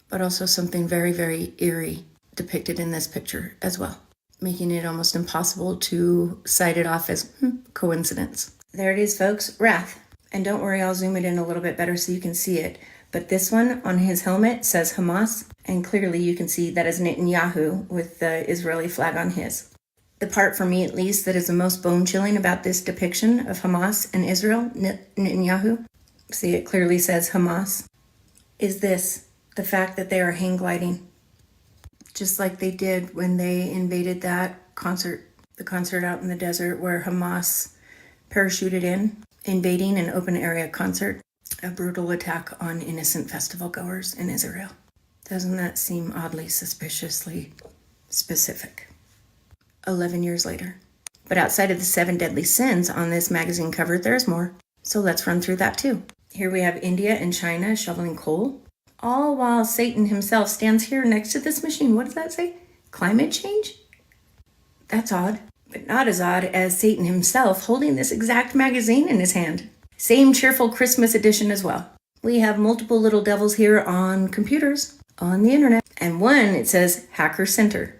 but also something very, very eerie depicted in this picture as well, making it almost impossible to cite it off as coincidence. There it is, folks, wrath. And don't worry, I'll zoom it in a little bit better so you can see it. But this one on his helmet says Hamas, and clearly you can see that is Netanyahu with the Israeli flag on his. The part, for me at least, that is the most bone-chilling about this depiction of Hamas and Israel, Netanyahu, see it clearly says Hamas, is this, the fact that they are hang gliding. Just like they did when they invaded that concert, the concert out in the desert where Hamas parachuted in, invading an open area concert, a brutal attack on innocent festival goers in Israel. Doesn't that seem oddly suspiciously specific? 11 years later. But outside of the 7 deadly sins on this magazine cover, there's more. So let's run through that too. Here we have India and China shoveling coal, all while Satan himself stands here next to this machine. What does that say? Climate change? That's odd. But not as odd as Satan himself holding this exact magazine in his hand. Same cheerful Christmas edition as well. We have multiple little devils here on computers, on the internet. And one, it says Hacker Center.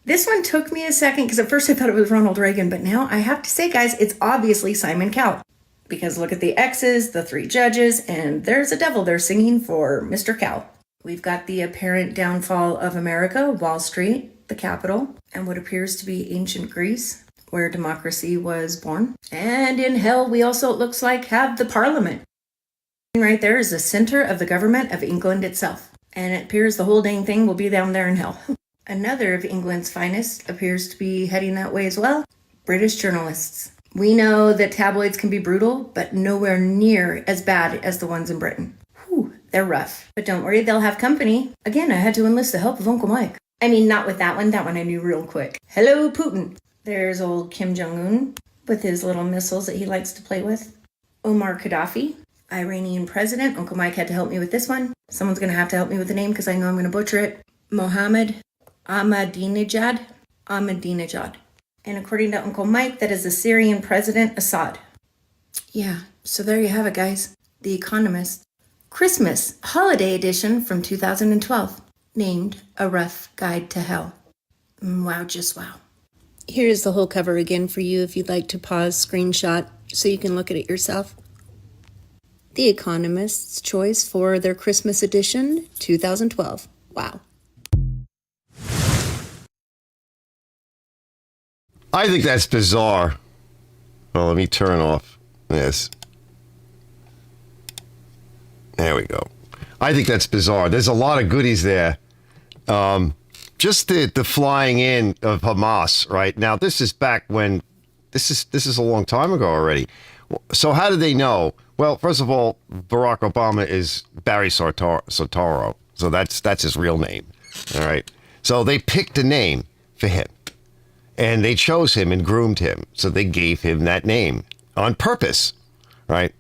This one took me a second because at first I thought it was Ronald Reagan, but now I have to say, guys, it's obviously Simon Cowell. Because look at the X's, the 3 judges, and there's a devil there singing for Mr. Cowell. We've got the apparent downfall of America, Wall Street, the capital, and what appears to be ancient Greece, where democracy was born. And in hell, we also, it looks like, have the parliament. Right there is the center of the government of England itself. And it appears the whole dang thing will be down there in hell. Another of England's finest appears to be heading that way as well. British journalists. We know that tabloids can be brutal, but nowhere near as bad as the ones in Britain. Whew, they're rough. But don't worry, they'll have company. Again, I had to enlist the help of Uncle Mike. I mean, not with that one. That one I knew real quick. Hello, Putin. There's old Kim Jong-un with his little missiles that he likes to play with. Omar Gaddafi, Iranian president. Uncle Mike had to help me with this one. Someone's going to have to help me with the name because I know I'm going to butcher it. Mohammed Ahmadinejad. And according to Uncle Mike, that is the Syrian president Assad. Yeah, so there you have it, guys. The Economist. Christmas Holiday Edition from 2012. Named A Rough Guide to Hell. Wow, just wow. Here's the whole cover again for you if you'd like to pause screenshot so you can look at it yourself. The Economist's choice for their Christmas edition 2012. Wow. I think that's bizarre. Well, let me turn off this. There we go. I think that's bizarre. There's a lot of goodies there. Just the flying in of Hamas, right? Now, this is back when, this is a long time ago already. So how did they know? Well, first of all, Barack Obama is Barry Soetoro. So that's his real name. All right. So they picked a name for him. And they chose him and groomed him. So they gave him that name on purpose, right?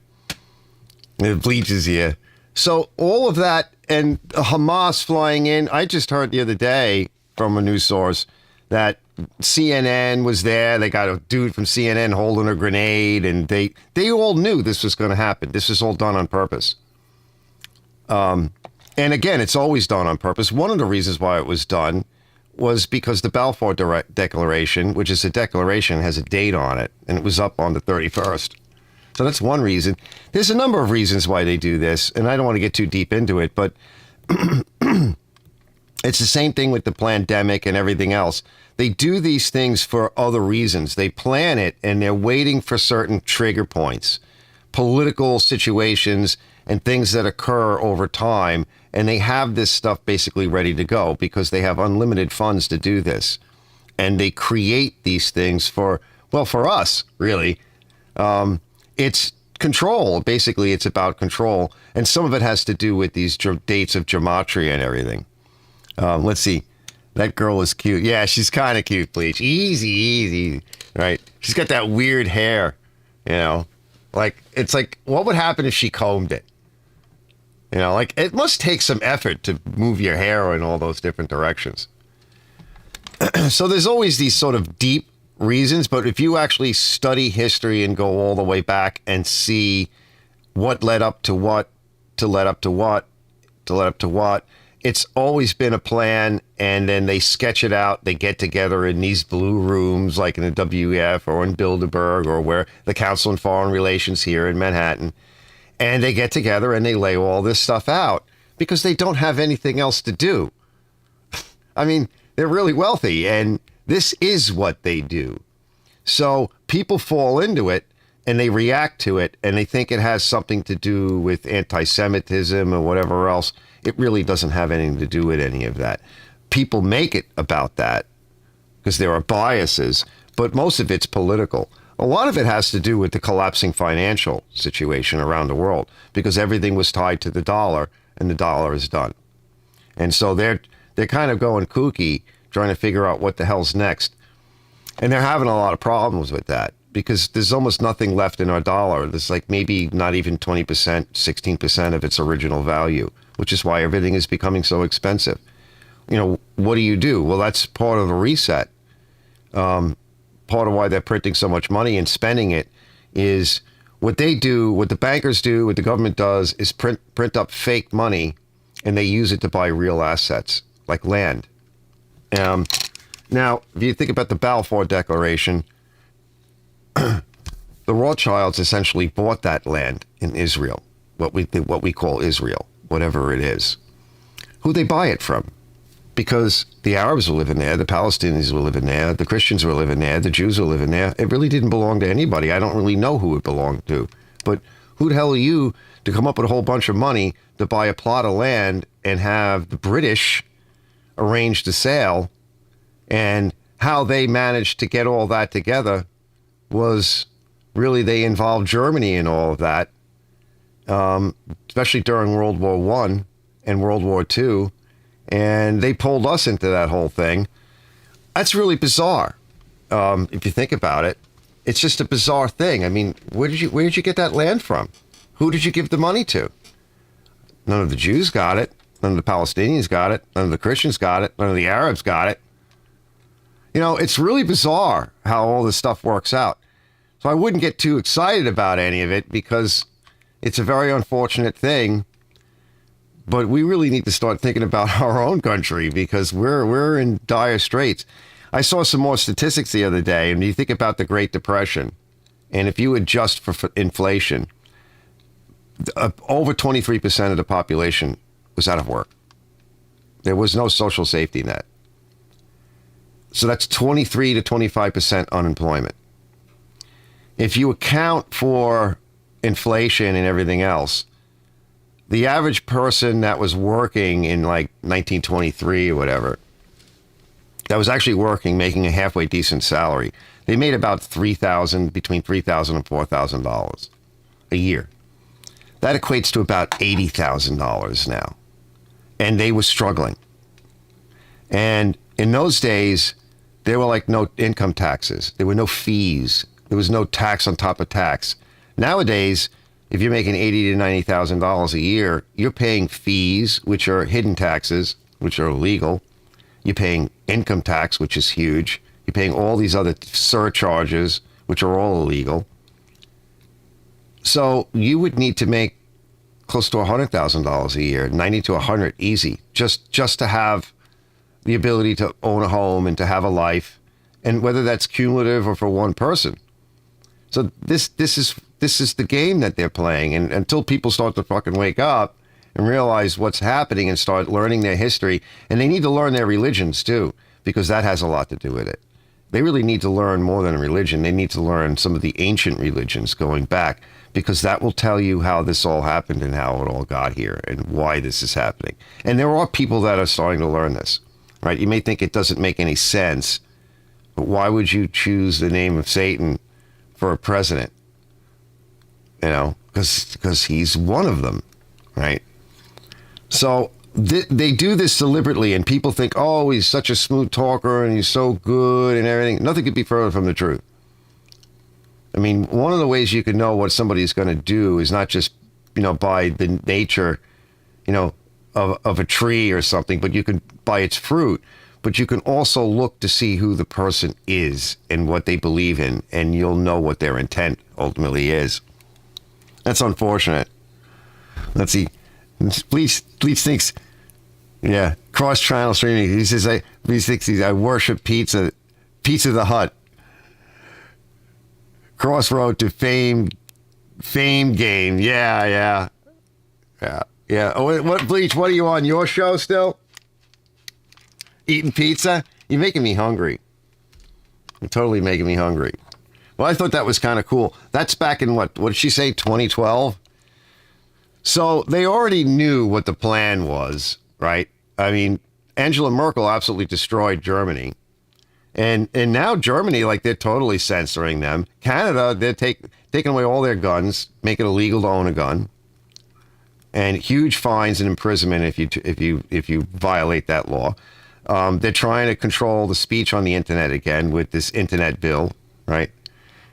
It bleeds his ear. So all of that and Hamas flying in. I just heard the other day from a news source that CNN was there. They got a dude from CNN holding a grenade. And they all knew this was going to happen. This was all done on purpose. And again, it's always done on purpose. One of the reasons why it was done was because the Balfour Declaration, which is a declaration, has a date on it, and it was up on the 31st. So that's one reason. There's a number of reasons why they do this, and I don't want to get too deep into it, but it's the same thing with the pandemic and everything else. They do these things for other reasons. They plan it, and they're waiting for certain trigger points, political situations, and things that occur over time. And they have this stuff basically ready to go because they have unlimited funds to do this. And they create these things for us, really. It's control. Basically, it's about control. And some of it has to do with these dates of gematria and everything. Let's see. That girl is cute. Yeah, she's kind of cute, Bleach. Easy. Right? She's got that weird hair, you know. Like, it's like, what would happen if she combed it? You know, like, it must take some effort to move your hair in all those different directions. So there's always these sort of deep reasons, but if you actually study history and go all the way back and see what led up to what, to led up to what, to led up to what, it's always been a plan, and then they sketch it out. They get together in these blue rooms, like in the WEF or in Bilderberg or where the Council on Foreign Relations here in Manhattan. And they get together and they lay all this stuff out because they don't have anything else to do. I mean, they're really wealthy, and this is what they do. So people fall into it and they react to it, and they think it has something to do with anti-Semitism or whatever else. It really doesn't have anything to do with any of that. People make it about that because there are biases, but most of it's political. A lot of it has to do with the collapsing financial situation around the world because everything was tied to the dollar, and the dollar is done. And so they're kind of going kooky, trying to figure out what the hell's next. And they're having a lot of problems with that because there's almost nothing left in our dollar. There's like maybe not even 20%, 16% of its original value, which is why everything is becoming so expensive. You know, what do? Well, that's part of the reset. Part of why they're printing so much money and spending it is what they do, what the bankers do, what the government does is print up fake money, and they use it to buy real assets like land. Now, if you think about the Balfour Declaration, the Rothschilds essentially bought that land in Israel, what we call Israel, whatever it is. Who they buy it from? Because the Arabs were living there, the Palestinians were living there, the Christians were living there, the Jews were living there. It really didn't belong to anybody. I don't really know who it belonged to. But who the hell are you to come up with a whole bunch of money to buy a plot of land and have the British arrange the sale? And how they managed to get all that together was really they involved Germany in all of that, especially during World War I and World War II. And they pulled us into that whole thing. That's really bizarre. If you think about it, it's just a bizarre thing. I mean, where did you get that land from? Who did you give the money to? None of the Jews got it. None of the Palestinians got it. None of the Christians got it. None of the Arabs got it. You know, it's really bizarre how all this stuff works out. So I wouldn't get too excited about any of it because it's a very unfortunate thing. But we really need to start thinking about our own country because we're in dire straits. I saw some more statistics the other day, and you think about the Great Depression, and if you adjust for inflation, over 23% of the population was out of work. There was no social safety net. So that's 23 to 25% unemployment. If you account for inflation and everything else, the average person that was working in like 1923 or whatever, that was actually working, making a halfway decent salary, they made about between $3,000 and $4,000 a year. That equates to about $80,000 now. And they were struggling. And in those days, there were like no income taxes. There were no fees. There was no tax on top of tax. Nowadays, if you're making $80,000 to $90,000 a year, you're paying fees, which are hidden taxes, which are illegal. You're paying income tax, which is huge. You're paying all these other surcharges, which are all illegal. So you would need to make close to $100,000 a year, 90 to 100 easy, just to have the ability to own a home and to have a life, and whether that's cumulative or for one person. So this is the game that they're playing, and until people start to fucking wake up and realize what's happening and start learning their history, and they need to learn their religions too, because that has a lot to do with it. They really need to learn more than a religion. They need to learn some of the ancient religions going back, because that will tell you how this all happened and how it all got here and why this is happening. And there are people that are starting to learn this, right? You may think it doesn't make any sense, but why would you choose the name of Satan for a president? You know, because he's one of them, right? So they do this deliberately, and people think, oh, he's such a smooth talker and he's so good and everything. Nothing could be further from the truth. I mean, one of the ways you can know what somebody's going to do is not just, by the nature, of a tree or something, but you can by its fruit. But you can also look to see who the person is and what they believe in, and you'll know what their intent ultimately is. That's unfortunate. Let's see. Please thinks, yeah, cross-channel streaming. He says, I worship pizza the Hut. Crossroad to fame game. Yeah. Oh, what, Bleach, what are you on your show still? Eating pizza? You're making me hungry. You're totally making me hungry. Well, I thought that was kind of cool. That's back in what did she say, 2012? So they already knew what the plan was, right? I mean, Angela Merkel absolutely destroyed Germany. And now Germany, like, they're totally censoring them. Canada, they're taking away all their guns, make it illegal to own a gun, and huge fines and imprisonment if you violate that law. They're trying to control the speech on the internet again with this internet bill, right?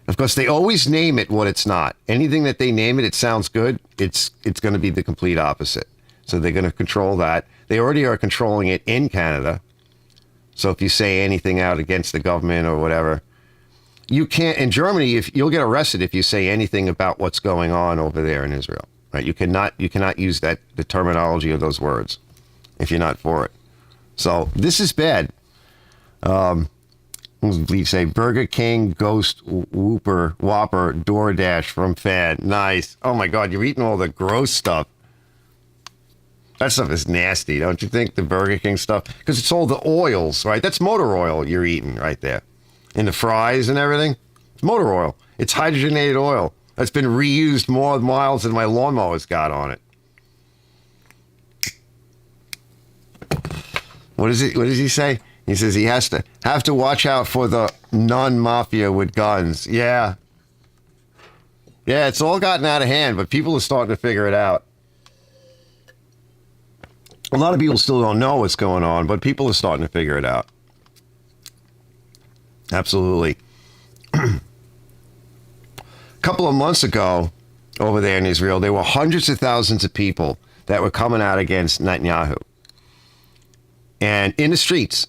Of course, they always name it what it's not. Anything that they name it, it sounds good. It's going to be the complete opposite. So they're going to control that. They already are controlling it in Canada. So if you say anything out against the government or whatever, you can't. In Germany, if you'll get arrested if you say anything about what's going on over there in Israel, right? You cannot use the terminology of those words if you're not for it. So this is bad. Please say Burger King, Ghost, Whopper, DoorDash from fan. Nice. Oh my God, you're eating all the gross stuff. That stuff is nasty, don't you think? The Burger King stuff, because it's all the oils, right? That's motor oil you're eating right there, in the fries and everything. It's motor oil. It's hydrogenated oil that's been reused more miles than my lawnmower's got on it. What is it? What does he say? He says he have to watch out for the non-mafia with guns. Yeah, it's all gotten out of hand, but people are starting to figure it out. A lot of people still don't know what's going on, but people are starting to figure it out. Absolutely. A couple of months ago, over there in Israel, there were hundreds of thousands of people that were coming out against Netanyahu. And in the streets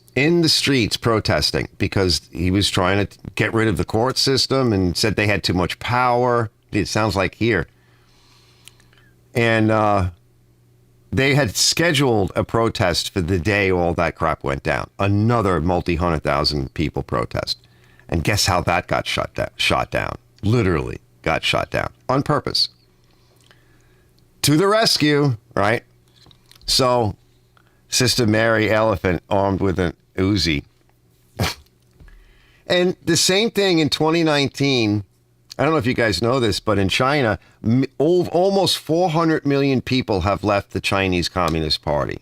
protesting, because he was trying to get rid of the court system and said they had too much power. It sounds like here. And they had scheduled a protest for the day all that crap went down. Another multi-100,000 people protest. And guess how that got shot down? Literally got shot down on purpose. To the rescue, right? So Sister Mary Elephant armed with an Uzi. And the same thing in 2019. I don't know if you guys know this, but in China, almost 400 million people have left the Chinese Communist Party.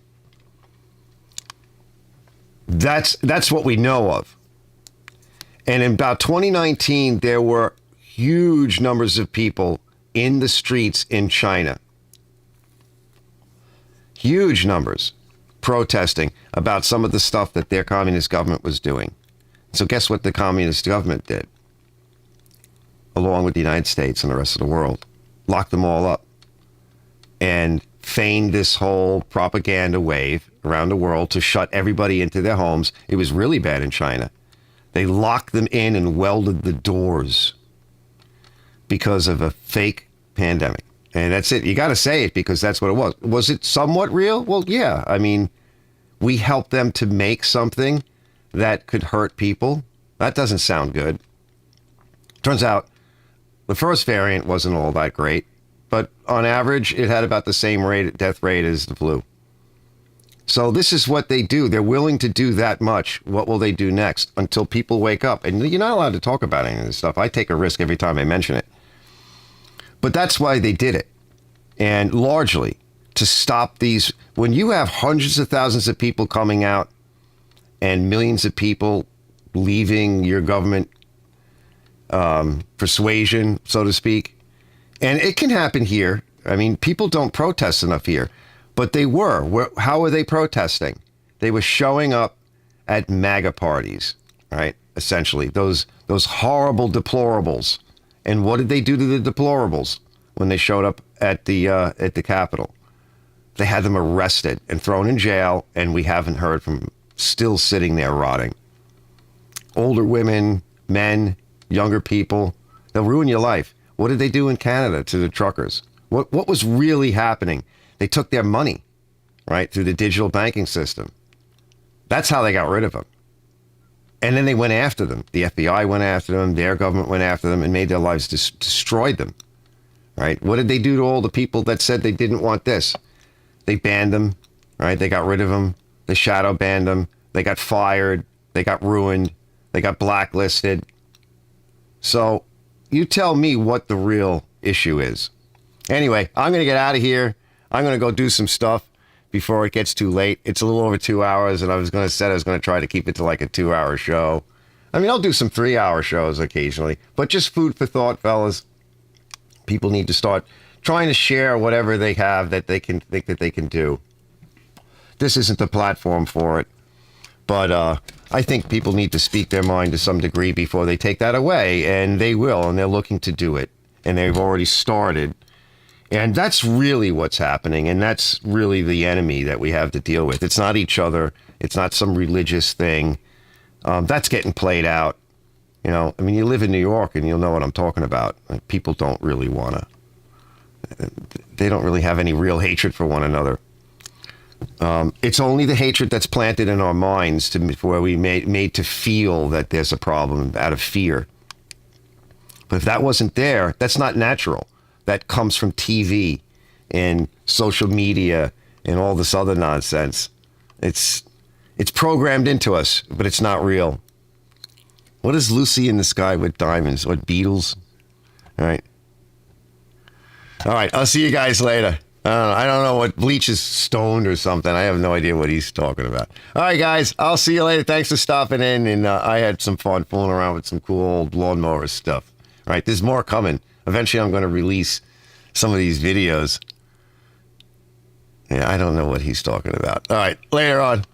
That's what we know of. And in about 2019, there were huge numbers of people in the streets in China. Huge numbers protesting about some of the stuff that their communist government was doing. So guess what the communist government did? Along with the United States and the rest of the world, locked them all up and feigned this whole propaganda wave around the world to shut everybody into their homes. It was really bad in China. They locked them in and welded the doors because of a fake pandemic. And that's it. You got to say it because that's what it was. Was it somewhat real? Well, yeah. I mean, we helped them to make something that could hurt people. That doesn't sound good. Turns out the first variant wasn't all that great, but on average, it had about the same death rate as the flu. So this is what they do. They're willing to do that much. What will they do next until people wake up? And you're not allowed to talk about any of this stuff. I take a risk every time I mention it. But that's why they did it. And largely to stop these, when you have hundreds of thousands of people coming out and millions of people leaving your government persuasion, so to speak, and it can happen here. I mean, people don't protest enough here, but they were. How were they protesting? They were showing up at MAGA parties, right? Essentially, those horrible deplorables. And what did they do to the deplorables when they showed up at the Capitol? They had them arrested and thrown in jail, and we haven't heard from them. Still sitting there rotting. Older women, men, younger people, they'll ruin your life. What did they do in Canada to the truckers? What was really happening? They took their money, right, through the digital banking system. That's how they got rid of them. And then they went after them. The FBI went after them. Their government went after them and made their lives, destroyed them, right? What did they do to all the people that said they didn't want this? They banned them, right? They got rid of them. They shadow banned them. They got fired. They got ruined. They got blacklisted. So you tell me what the real issue is. Anyway, I'm going to get out of here. I'm going to go do some stuff before it gets too late. It's a little over 2 hours, and I was going to try to keep it to like a 2-hour show. I mean, I'll do some 3-hour shows occasionally, but just food for thought, fellas. People need to start trying to share whatever they have that they can think that they can do. This isn't the platform for it, but I think people need to speak their mind to some degree before they take that away, and they will, and they're looking to do it, and they've already started. And that's really what's happening, and that's really the enemy that we have to deal with. It's not each other. It's not some religious thing. That's getting played out. You know, I mean, you live in New York, and you'll know what I'm talking about. People don't really want to. They don't really have any real hatred for one another. It's only the hatred that's planted in our minds where we made to feel that there's a problem out of fear. But if that wasn't there, that's not natural. That comes from TV and social media and all this other nonsense. It's programmed into us, but it's not real. What is Lucy in the Sky with Diamonds? What, Beatles? All right. All right, I'll see you guys later. I don't know what Bleach is stoned or something. I have no idea what he's talking about. All right, guys, I'll see you later. Thanks for stopping in, and I had some fun fooling around with some cool old lawnmower stuff. All right, there's more coming. Eventually, I'm going to release some of these videos. Yeah, I don't know what he's talking about. All right, later on.